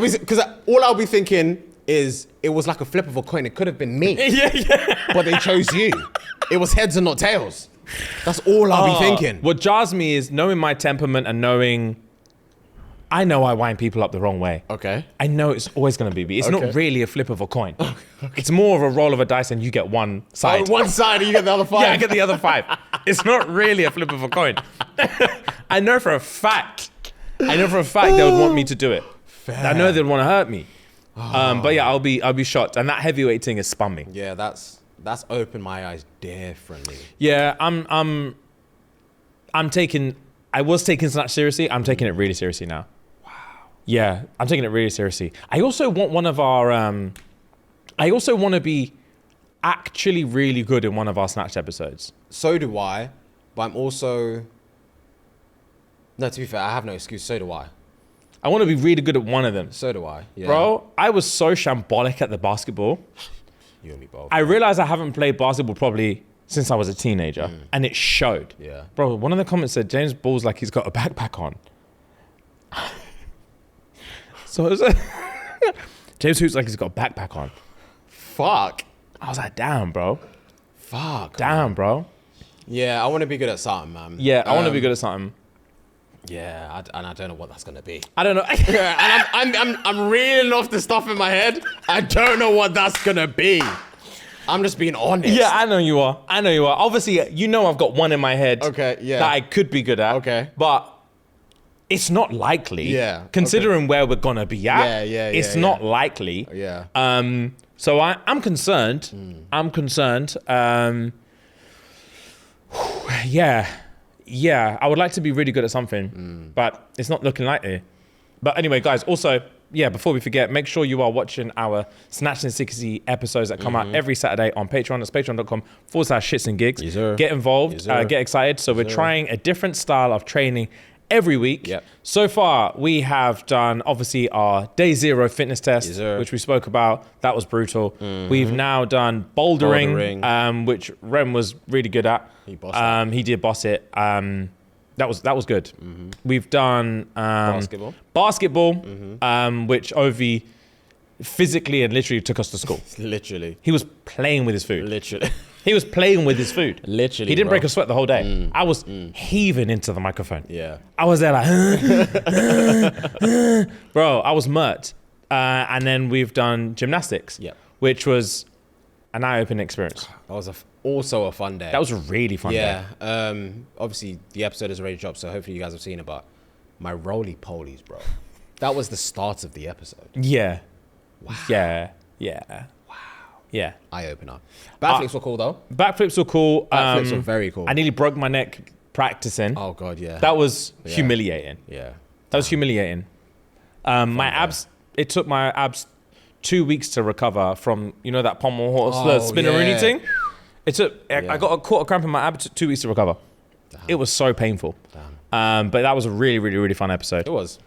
Because all I'll be thinking is, it was like a flip of a coin. It could have been me. But they chose you. It was heads and not tails. That's all I'll be thinking. What jars me is knowing my temperament and knowing... I know I wind people up the wrong way. Okay. I know it's always going to be me. It's not really a flip of a coin. It's more of a roll of a dice and you get one side. One side and you get the other 5. Yeah, I get the other 5. It's not really a flip of a coin. I know for a fact they would want me to do it. Fair. I know they'd want to hurt me. But yeah, I'll be shocked. And that heavyweight thing has spun me. Yeah, that's opened my eyes differently. Yeah, I was taking Snatched seriously. I'm taking it really seriously now. Yeah, I'm taking it really seriously. I also want one of our, I also want to be actually really good in one of our Snatched episodes. So do I, but I'm also, no, to be fair, I have no excuse, so do I. I want to be really good at one of them. So do I, yeah. Bro, I was so shambolic at the basketball. You and me both. I realized I haven't played basketball probably since I was a teenager, and it showed. Yeah. Bro, one of the comments said, James Ball's like he's got a backpack on. So it was James Hoot's like he's got a backpack on. Fuck. I was like, damn, bro. Fuck. Damn, bro. Yeah, I want to be good at something, man. Yeah, I want to be good at something. Yeah, and I don't know what that's gonna be. I don't know. and I'm reeling off the stuff in my head. I don't know what that's gonna be. I'm just being honest. Yeah, I know you are. Obviously, I've got one in my head. Okay, yeah. That I could be good at. Okay. But it's not likely. Yeah. Considering where we're gonna be at. It's not likely. Yeah. So I'm concerned. I'm concerned. Yeah. I would like to be really good at something, but it's not looking likely. But anyway, guys, also, before we forget, make sure you are watching our Snatched and 60 episodes that come out every Saturday on Patreon. That's patreon.com/ShxtsnGigs. Yes, sir. Get involved, Yes, sir. get excited. So we're trying a different style of training every week. Yep. So far, we have done, obviously, our day 0 fitness test, Yes, sir. which we spoke about. That was brutal. We've now done bouldering. Which Rem was really good at. He bossed it. He did boss it. That was good. We've done basketball, which Ovi physically and literally took us to school. Literally. He was playing with his food. Literally. He was playing with his food. Literally, He didn't bro. break a sweat the whole day. I was heaving into the microphone. Yeah. I was there like, bro, I was murked. And then we've done gymnastics, which was an eye-opening experience. That was also a fun day. That was a really fun day. Yeah. Obviously, the episode has already dropped, so hopefully you guys have seen it, but My roly-polies, bro. That was the start of the episode. Yeah. Wow. Yeah. Wow. Yeah. Eye-opener. Backflips were cool, though. Backflips were cool. Backflips were very cool. I nearly broke my neck practicing. Oh, God, yeah. That was humiliating. Yeah. That was humiliating. My abs, it took my abs 2 weeks to recover from, you know, that pommel horse, the spinneroonie thing. It took, I caught a cramp in my ab, 2 weeks to recover. Damn. It was so painful. But that was a really, really, really fun episode. It was.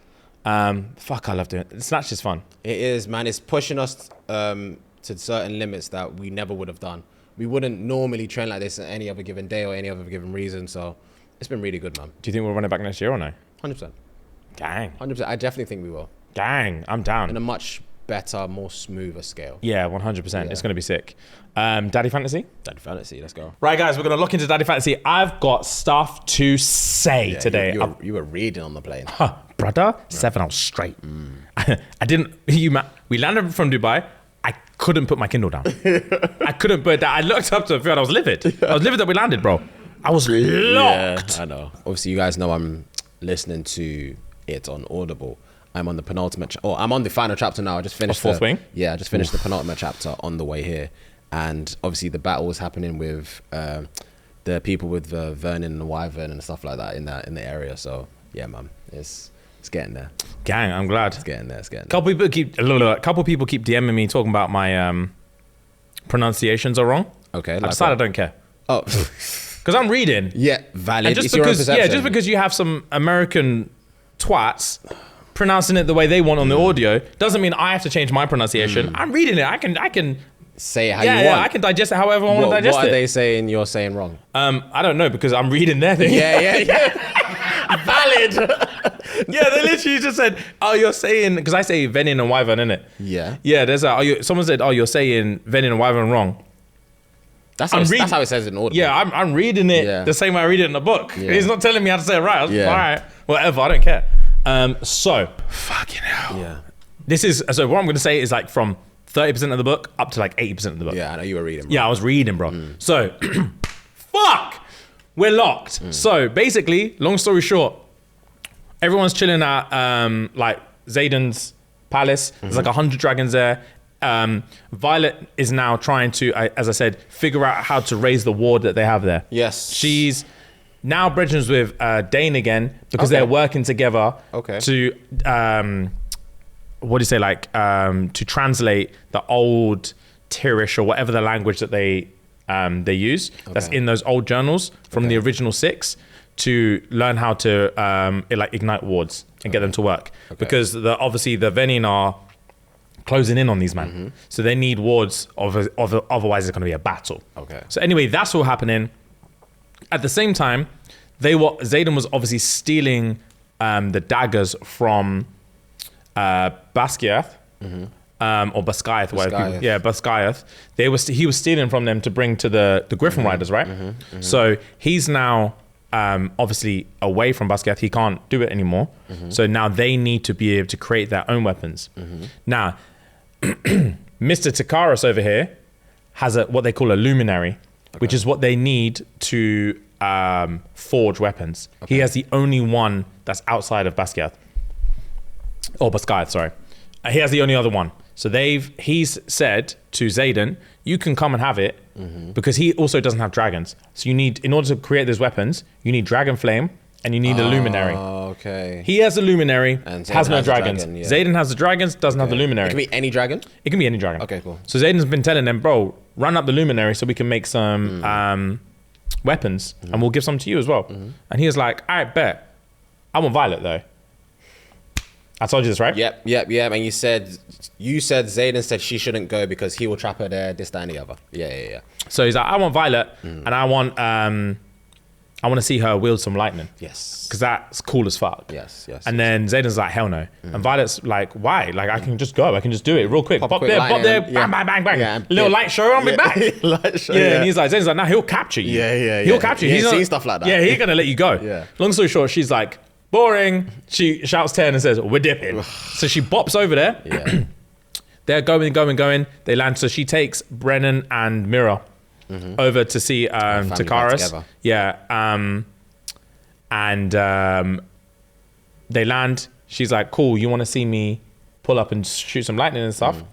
Fuck, I love doing it. Snatched is fun. It is, man. It's pushing us to certain limits that we never would have done. We wouldn't normally train like this at any other given day or any other given reason. So it's been really good, man. Do you think we'll run it back next year or no? 100%. Gang. 100%. I definitely think we will. Gang. I'm down. In a much better, more smoother scale. Yeah, 100%. Yeah. It's going to be sick. Daddy Fantasy? Daddy Fantasy, let's go. Right, guys, we're going to look into Daddy Fantasy. I've got stuff to say today. You were reading on the plane. Brother, 7 hours straight. I didn't, we landed from Dubai. I couldn't put my Kindle down. I couldn't put it down. I looked up to the field. I was livid. I was livid that we landed, bro. I was locked. Yeah, I know. Obviously, you guys know I'm listening to it on Audible. I'm on the penultimate, I'm on the final chapter now. I just finished Fourth Wing? Yeah, I just finished the penultimate chapter on the way here. And obviously the battle was happening with the people with Vernon and the Wyvern and stuff like that in the area. So yeah, man, it's getting there. Gang, I'm glad. It's getting there. Couple people keep DMing me talking about my pronunciations are wrong. Okay. I decided I don't care. Oh, because I'm reading. Yeah, valid. And just because you have some American twats pronouncing it the way they want on the audio doesn't mean I have to change my pronunciation. I'm reading it. I can say it how you want. Yeah, I can digest it however I want to digest it. What are they saying you're saying wrong? I don't know because I'm reading their thing. Yeah. Valid. Yeah, they literally just said, "Oh, you're saying," because I say Venin and Wyvern, innit? Yeah. Yeah, there's someone said, "Oh, you're saying Venin and Wyvern wrong." That's how it says in Audible. Yeah, I'm reading it the same way I read it in the book. Yeah. He's not telling me how to say it right. I was all right, whatever, I don't care. So, fucking hell. Yeah. So what I'm going to say is like from 30% of the book up to like 80% of the book. Yeah, I know you were reading, bro. Yeah, I was reading, bro. So, fuck! We're locked. So, basically, long story short, everyone's chilling at like Zayden's palace. There's like 100 dragons there. Violet is now trying to, as I said, figure out how to raise the ward that they have there. Yes. She's now brethren with Dane again because they're working together to, what do you say, like, to translate the old Tirish or whatever the language that they use that's in those old journals from the original 6 to learn how to like ignite wards and get them to work because obviously the Venin are closing in on these men, so they need wards. Otherwise, it's going to be a battle. So anyway, that's all happening. At the same time, Zayden was obviously stealing the daggers from Basquiath. Or Basquiath, Basquiath. He was stealing from them to bring to the Griffin Riders, right? So he's now obviously away from Basquiath. He can't do it anymore. So now they need to be able to create their own weapons. Now, Mr. Takaris over here has what they call a luminary, which is what they need to forge weapons. He has the only one that's outside of Basquiath. Or Basquiath, sorry. He has the only other one. So he's said to Zayden, you can come and have it because he also doesn't have dragons. So in order to create those weapons, you need dragon flame and you need a luminary. He has a luminary, and has no dragons. Zayden has the dragons, doesn't have the luminary. It can be any dragon? It can be any dragon. Okay, cool. So Zayden's been telling them, bro, run up the luminary so we can make some weapons and we'll give some to you as well. And he was like, all right, bet. I want Violet though. I told you this, right? Yep. And you said Zayden said she shouldn't go because he will trap her there, this, that, and the other. Yeah. So he's like, I want Violet, and I want to see her wield some lightning. Yes. Because that's cool as fuck. Yes. And then Zayden's like, hell no. And Violet's like, why? Like, I can just go. I can just do it real quick. Pop there, bang, bang, bang. Yeah, little light show, I'll be back. Light show, and he's like, Zayden's like, no, he'll capture you. Yeah. He'll capture you. He's seen stuff like that. Yeah, he's going to let you go. Yeah. Long story short, she's like, boring. She shouts 10 and says, we're dipping. So she bops over there. Yeah. They're going. They land. So she takes Brennan and Mira over to see Takaris. Yeah. They land. She's like, cool, you want to see me pull up and shoot some lightning and stuff?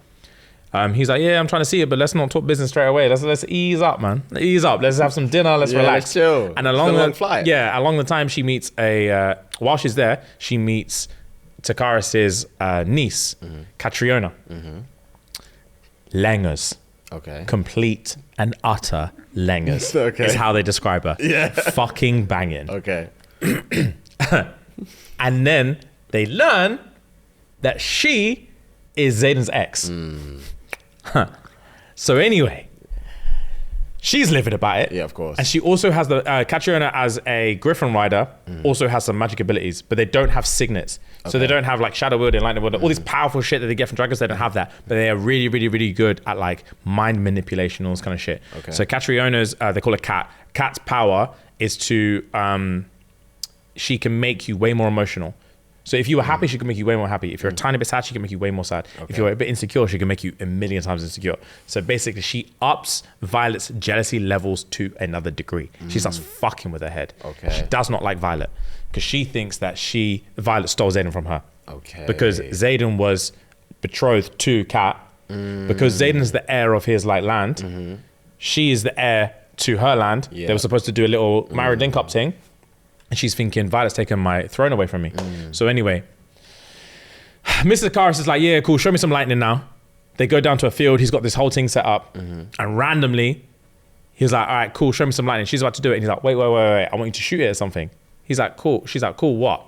He's like, yeah, I'm trying to see it, but let's not talk business straight away. Let's ease up, man. Ease up. Let's have some dinner. Let's relax. Let's chill. And along It's a long the flight. along the time, she meets while she's there, she meets Takaris's niece, Catriona. Langers. Okay. Complete and utter langers Okay. is how they describe her. Yeah. Fucking banging. Okay. And then they learn that she is Zayden's ex. So anyway, she's livid about it. Yeah, of course. And she also has the Catriona as a Griffin rider also has some magic abilities, but they don't have signets. So they don't have like shadow wielding, lightning wielding, all this powerful shit that they get from dragons. They don't have that, but they are really, really, really good at like mind manipulation, all this kind of shit. Okay. So Catriona's, they call it Cat. Cat's power is to, she can make you way more emotional. So if you were happy, she can make you way more happy. If you're a tiny bit sad, she can make you way more sad. If you're a bit insecure, she can make you a million times insecure. So basically, she ups Violet's jealousy levels to another degree. She starts fucking with her head. Okay. She does not like Violet because she thinks that Violet stole Zayden from her. Okay. Because Zayden was betrothed to Kat. Because Zayden's the heir of his like land. She is the heir to her land. Yeah. They were supposed to do a little married link up thing. And she's thinking, Violet's taken my throne away from me. So anyway, Mr. Karis is like, yeah, cool, show me some lightning now. They go down to a field. He's got this whole thing set up. And randomly, he's like, all right, cool, show me some lightning. She's about to do it. And he's like, wait. I want you to shoot it at something. He's like, cool. She's like, cool, what?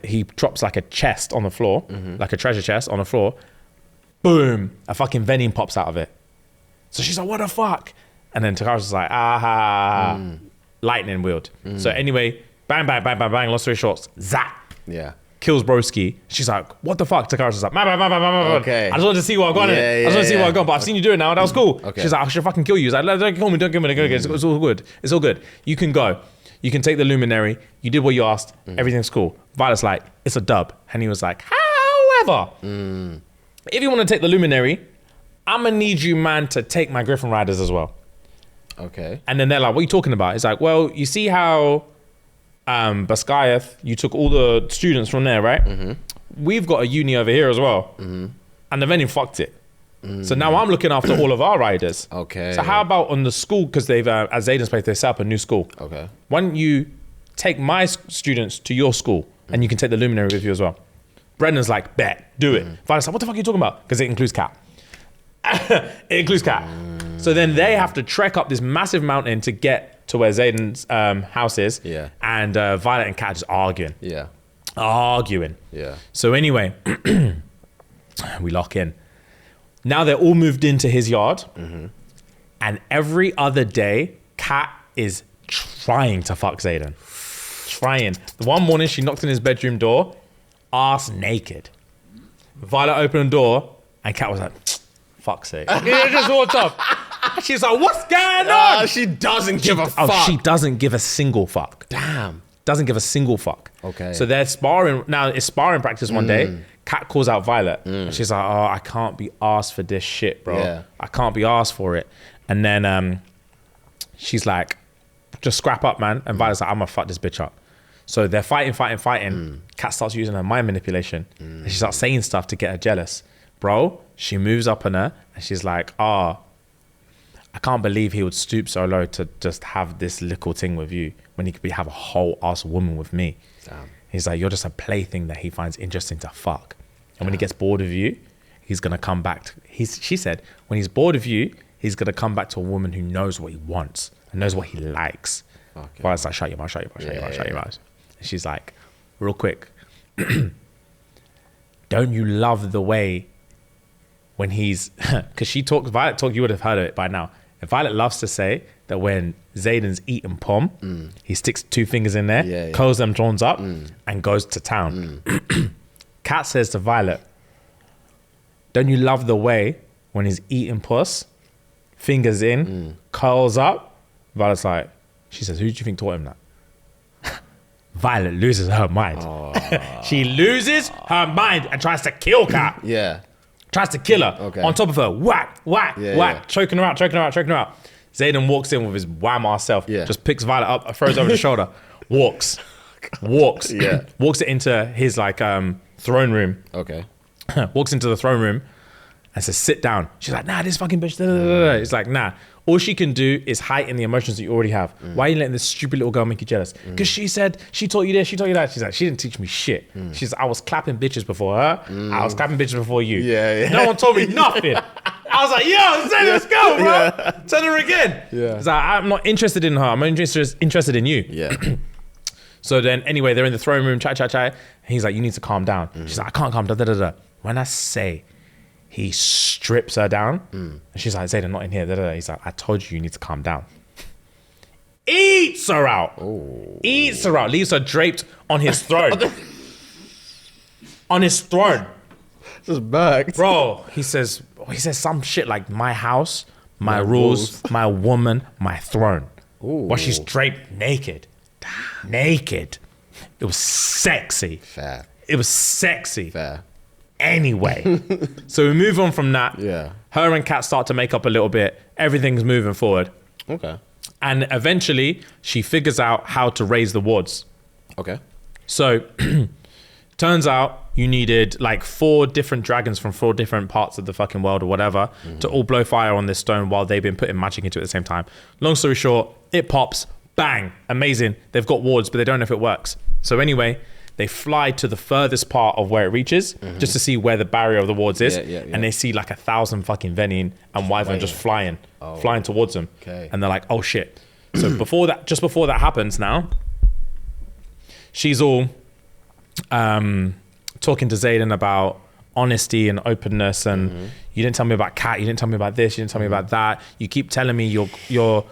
He drops like a chest on the floor, like a treasure chest on the floor. Boom, a fucking venom pops out of it. So she's like, what the fuck? And then Takaris is like, lightning wield. So anyway, bang, long story short, zap, Yeah. kills Broski. She's like, what the fuck? Takaris is like, bang. Okay. I just wanted to see what I've got in it. I just wanted to see what I've got, but I've seen you do it now. That was cool. Okay. She's like, I should fucking kill you. He's like, don't kill me. It's all good. It's all good. You can go. You can take the luminary. You did what you asked. Everything's cool. Violet's like, it's a dub. And he was like, however, if you want to take the luminary, I'm going to need you, man, to take my Griffin Riders as well. Okay. And then they're like, what are you talking about? It's like, well, you see how Bascaeth, you took all the students from there, right? We've got a uni over here as well. And the venue fucked it. So now I'm looking after all of our riders. Okay. So how about on the school, because they've, at Zayden's place, they set up a new school. Okay. Why don't you take my students to your school and you can take the luminary with you as well? Brendan's like, bet, do it. Violet's like, what the fuck are you talking about? Because it includes Cat. It includes Cat. So then they have to trek up this massive mountain to get to where Zayden's house is. Yeah. And Violet and Kat just arguing. Yeah. Yeah. So anyway, we lock in. Now they're all moved into his yard. And every other day, Kat is trying to fuck Zayden. Trying. The one morning she knocked on his bedroom door, ass naked. Violet opened the door and Kat was like, fuck's sake. He just walked up. She's like, what's going on? She doesn't give a fuck. Oh, she doesn't give a single fuck. Damn. Doesn't give a single fuck. Okay. So they're sparring. Now it's sparring practice one day. Kat calls out Violet. And she's like, oh, I can't be asked for this shit, bro. Yeah. I can't be asked for it. And then she's like, just scrap up, man. And Violet's like, I'm gonna fuck this bitch up. So they're fighting. Kat starts using her mind manipulation. And she starts saying stuff to get her jealous. Bro, she moves up on her and she's like, I can't believe he would stoop so low to just have this little thing with you when he could have a whole ass woman with me. Damn. He's like, you're just a plaything that he finds interesting to fuck. And when he gets bored of you, he's going to come back. She said, when he's bored of you, he's going to come back to a woman who knows what he wants and knows what he likes. Okay. Well, it's like, shut your mouth. And she's like, real quick, don't you love the way when he's, because Violet talked, you would have heard of it by now. And Violet loves to say that when Zayden's eating pom, he sticks 2 fingers in there, curls them joints up, and goes to town. Kat says to Violet, don't you love the way when he's eating puss, fingers in, curls up? Violet's like, she says, who do you think taught him that? Violet loses her mind. She loses her mind and tries to kill Kat. Yeah. Tries to kill her. Okay. On top of her. Whack. Yeah. Choking her out. Zayden walks in with his wham ass self. Yeah. Just picks Violet up, throws over the shoulder, walks. walks Yeah. walks it into his like throne room. Okay. Walks into the throne room and says, sit down. She's like, nah, this fucking bitch. Da, da, da, da. It's like, nah. All she can do is heighten the emotions that you already have. Why are you letting this stupid little girl make you jealous? Because she said, she taught you this, she taught you that. She's like, she didn't teach me shit. She's like, I was clapping bitches before her. I was clapping bitches before you. Yeah, yeah. No one told me nothing. I was like, yo, say, let's go, bro. Tell her again. Yeah. It's like, I'm not interested in her. I'm interested in you. Yeah. So then, anyway, they're in the throne room, chat. And he's like, you need to calm down. She's like, I can't calm down. Da, da, da. When I say he strips her down, and she's like, Zayden, not in here. Da, da, da. He's like, I told you need to calm down. Eats her out. Oh. Eats her out. Leaves her draped on his throne. On his throne. Just back. Bro, he says some shit like my house, my rules, my woman, my throne. Ooh. While she's draped naked. Naked. It was sexy. Fair. It was sexy. Fair. Anyway. So we move on from that. Yeah. Her and Kat start to make up a little bit. Everything's moving forward. Okay. And eventually she figures out how to raise the wards. Okay. So turns out you needed like 4 different dragons from 4 different parts of the fucking world or whatever to all blow fire on this stone while they've been putting magic into it at the same time. Long story short, it pops, bang, amazing. They've got wards, but they don't know if it works. So anyway, they fly to the furthest part of where it reaches just to see where the barrier of the wards is. Yeah. And they see like 1,000 fucking Venin and Wyvern just flying towards them. Okay. And they're like, oh shit. So just before that happens now, she's all talking to Zayden about honesty and openness and you didn't tell me about Kat, you didn't tell me about this, you didn't tell me about that. You keep telling me you're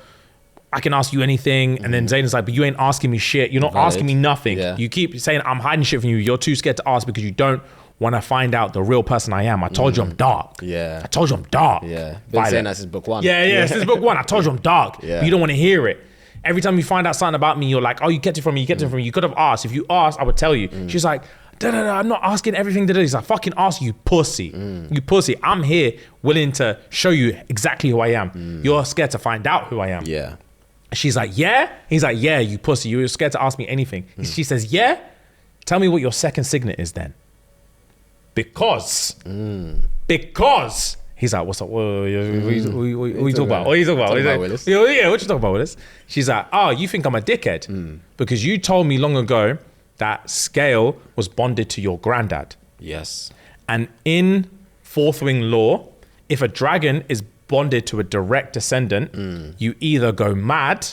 I can ask you anything. And then Zayden's like, but you ain't asking me shit. You're not asking me nothing. Yeah. You keep saying I'm hiding shit from you. You're too scared to ask because you don't want to find out the real person I am. I told you I'm dark. Yeah. I told you I'm dark. Yeah. Been Violet. saying that since book 1. Yeah, since book 1. I told you I'm dark. Yeah. But you don't want to hear it. Every time you find out something about me, you're like, oh, you kept it from me, you kept it from me. You could have asked. If you asked, I would tell you. She's like, I'm not asking everything to do. He's like, fucking ask you, pussy. You pussy. I'm here willing to show you exactly who I am. You're scared to find out who I am. Yeah. She's like, yeah? He's like, yeah, you pussy. You were scared to ask me anything. She says, yeah? Tell me what your second signet is then. Because. He's like, what's up? What are you talking about? What are you talking about? Willis? Yeah, what you talking about, Willis? She's like, oh, you think I'm a dickhead? Because you told me long ago that Scale was bonded to your granddad. Yes. And in Fourth Wing lore, if a dragon is bonded to a direct descendant, you either go mad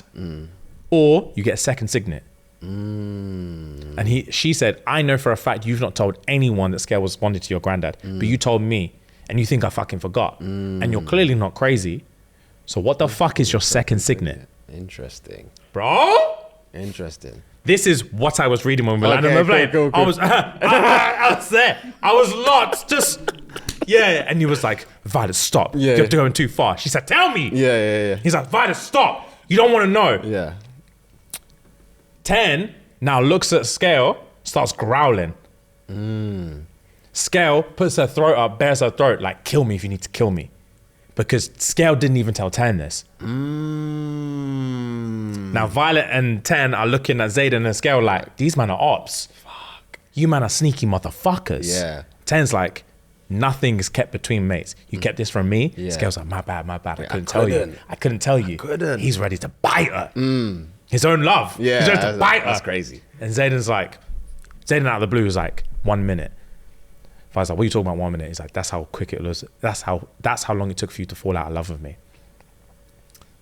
or you get a second signet. And she said, I know for a fact you've not told anyone that Scale was bonded to your granddad, but you told me and you think I fucking forgot. And you're clearly not crazy. So what the fuck is your second signet? Interesting. Bro? Interesting. This is what I was reading when we landed on the plane. Cool. I was there. I was lost. Just, yeah. And he was like, Violet, stop. Yeah. You're going too far. She said, tell me. Yeah. He's like, Violet, stop. You don't want to know. Yeah. 10 now looks at Scale, starts growling. Scale puts her throat up, bares her throat, like, kill me if you need to kill me. Because Scale didn't even tell 10 this. Now Violet and 10 are looking at Zayden and Scale like, these man are ops. Fuck. You man are sneaky motherfuckers. Yeah. 10's like, nothing is kept between mates. You kept this from me. Yeah. Scale's like, my bad. I couldn't tell you. I couldn't tell you. He's ready to bite her. His own love. Yeah. He's ready to bite her. That's crazy. And Zayden's like, Zayden out of the blue is like, 1 minute. Violet's like, what are you talking about 1 minute? He's like, that's how quick it was. That's how long it took for you to fall out of love with me.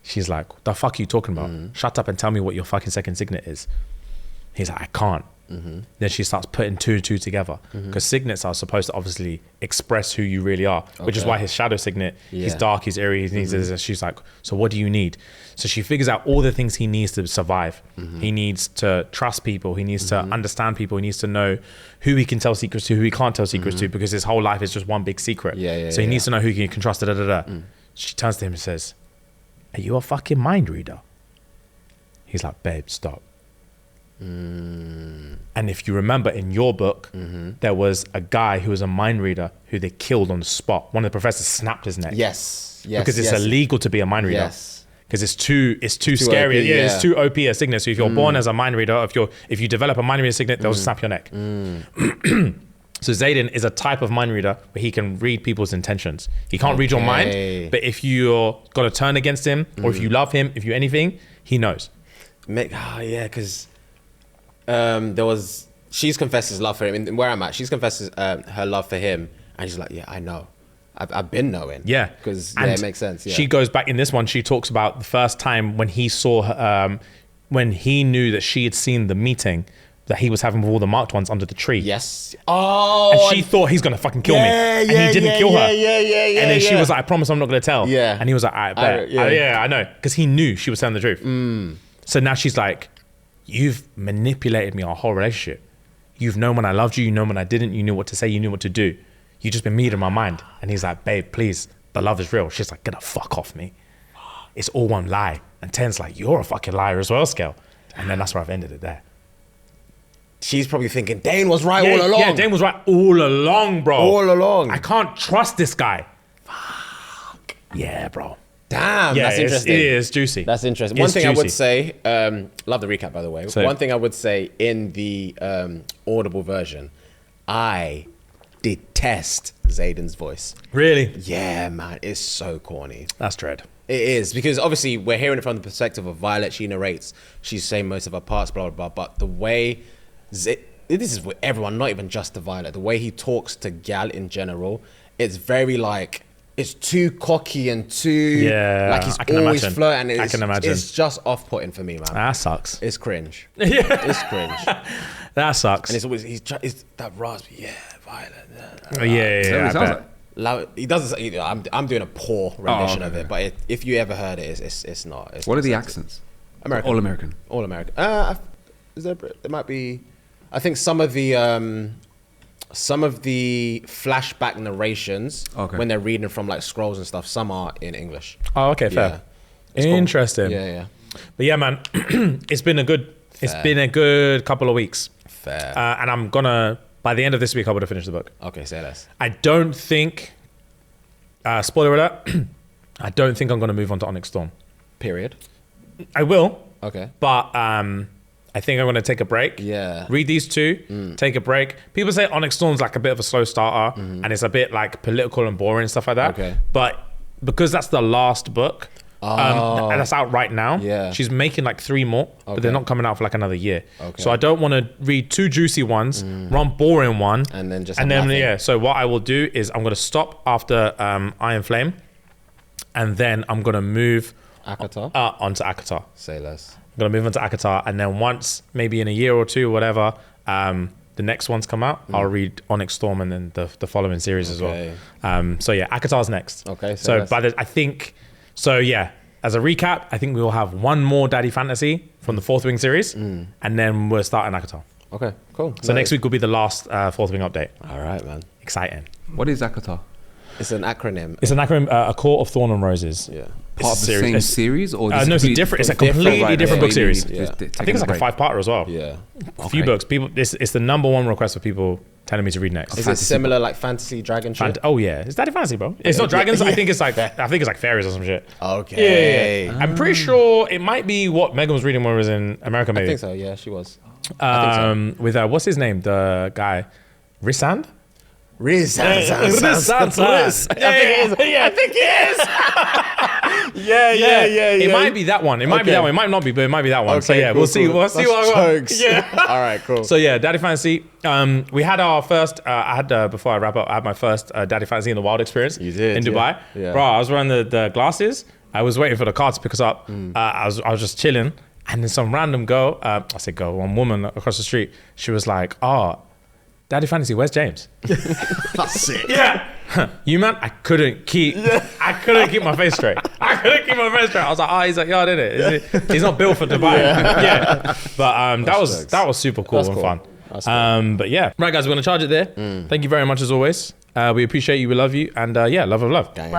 She's like, what the fuck are you talking about? Shut up and tell me what your fucking second signet is. He's like, I can't. Then she starts putting 2 and 2 together because signets are supposed to obviously express who you really are, which is why his shadow signet, he's dark, he's airy, he needs this. And she's like, so what do you need? So she figures out all the things he needs to survive. He needs to trust people. He needs to understand people. He needs to know who he can tell secrets to, who he can't tell secrets to, because his whole life is just one big secret. So he needs to know who he can trust. She turns to him and says, are you a fucking mind reader? He's like, babe, stop. And if you remember in your book, there was a guy who was a mind reader who they killed on the spot. One of the professors snapped his neck. Yes. Because it's illegal to be a mind reader. because it's too scary. OP, It's too OP a signet. So if you're born as a mind reader, if you develop a mind reader signet, they'll snap your neck. So Zayden is a type of mind reader where he can read people's intentions. He can't read your mind, but if you're got to turn against him, or if you love him, if you anything, he knows. Because she's confessed his love for him. And where I'm at, she's confessed her love for him, and she's like, yeah, I know. I've been knowing. Yeah. Because it makes sense. Yeah. She goes back in this one, she talks about the first time when he saw her, when he knew that she had seen the meeting that he was having with all the marked ones under the tree. Yes. Oh. And she thought he's going to fucking kill me. And he didn't kill her. Yeah. And then she was like, I promise I'm not going to tell. Yeah. And he was like, I bet. I know. Because he knew she was telling the truth. So now she's like, you've manipulated me our whole relationship. You've known when I loved you. You know when I didn't. You knew what to say. You knew what to do. You just been reading my mind. And he's like, babe, please, the love is real. She's like, get the fuck off me. It's all one lie. And Ten's like, you're a fucking liar as well, Scale. And then that's where I've ended it there. She's probably thinking, Dane was right all along. Yeah, Dane was right all along, bro. All along. I can't trust this guy. Fuck. Yeah, bro. Damn, that's interesting. It is juicy. That's interesting. One thing I would say, love the recap, by the way. One thing I would say in the Audible version, I detest Zayden's voice. Really? Yeah, man. It's so corny. That's dread. It is, because obviously we're hearing it from the perspective of Violet. She narrates. She's saying most of her parts, blah, blah, blah. But the way... this is with everyone, not even just the Violet. The way he talks to gal in general, it's very like... It's too cocky and too... like he's always flirting. I can imagine. It's just off-putting for me, man. That sucks. It's cringe. Yeah. It's cringe. That sucks. And it's always... It's that raspy, Violet. He doesn't. I'm doing a poor rendition of it, but if you ever heard it, it's not. What are the accents? American. All American. All American. Is there? It might be. I think some of the flashback narrations when they're reading from like scrolls and stuff. Some are in English. Oh, okay, fair. Interesting. Cool. Yeah. But yeah, man, it's been a good couple of weeks. Fair. And I'm gonna. By the end of this week, I would have finished the book. Okay, say less. I don't think, spoiler alert, I don't think I'm going to move on to Onyx Storm. Period. I will. Okay. But I think I'm going to take a break. Yeah. Read these two, take a break. People say Onyx Storm's like a bit of a slow starter and it's a bit like political and boring and stuff like that. Okay. But because that's the last book, and that's out right now. Yeah. She's making like 3 more, but they're not coming out for like another year. Okay. So I don't want to read 2 juicy ones, one boring one, and then just So what I will do is I'm going to stop after Iron Flame, and then I'm going to move Akatar onto Akatar. Say less. I'm going to move on to Akatar, and then once maybe in a year or 2, whatever, the next ones come out, I'll read Onyx Storm and then the following series as well. So yeah, Akatar's next. Okay. So I think. So yeah, as a recap, I think we will have 1 more Daddy Fantasy from the 4th Wing series, and then we're starting Akatar. Okay, cool. So next week will be the last 4th Wing update. All right, man. Exciting. What is Akatar? It's an acronym. It's an acronym, A Court of Thorn and Roses. Yeah. Part of the same series? Or no, it's a different. It's a completely different book series. Yeah. I think it's like a 5-parter as well. Yeah. A few books. People. It's the #1 request for people telling me to read next. Is it similar like fantasy dragon shit? Oh yeah, it's Daddy Fantasy, bro. It's not dragons. I think it's like fairies or some shit. Okay. Yeah. I'm pretty sure it might be what Megan was reading when it was in America. Maybe. I think so. Yeah, she was. With what's his name? The guy, Rissand. Rissand. I think it is. Yeah. It might be that one. It might be that one. It might not be, but it might be that one. So yeah, we'll see. We'll see what I got. Yeah. All right, cool. So yeah, Daddy Fantasy. We had our first. I had before I wrap up. I had my first Daddy Fantasy in the wild experience. You did in Dubai. Yeah. Bro, I was wearing the glasses. I was waiting for the car to pick us up. I was just chilling, and then some random girl. I said girl, one woman across the street. She was like, "Oh, Daddy Fantasy, where's James?" That's sick. Yeah. You man, I couldn't keep my face straight. I was like, he's like, I did it. He's not built for Dubai. Yeah. But that was super cool and fun. That's cool. But yeah. Right guys, we're gonna charge it there. Thank you very much as always. We appreciate you, we love you, and love of love. Gang.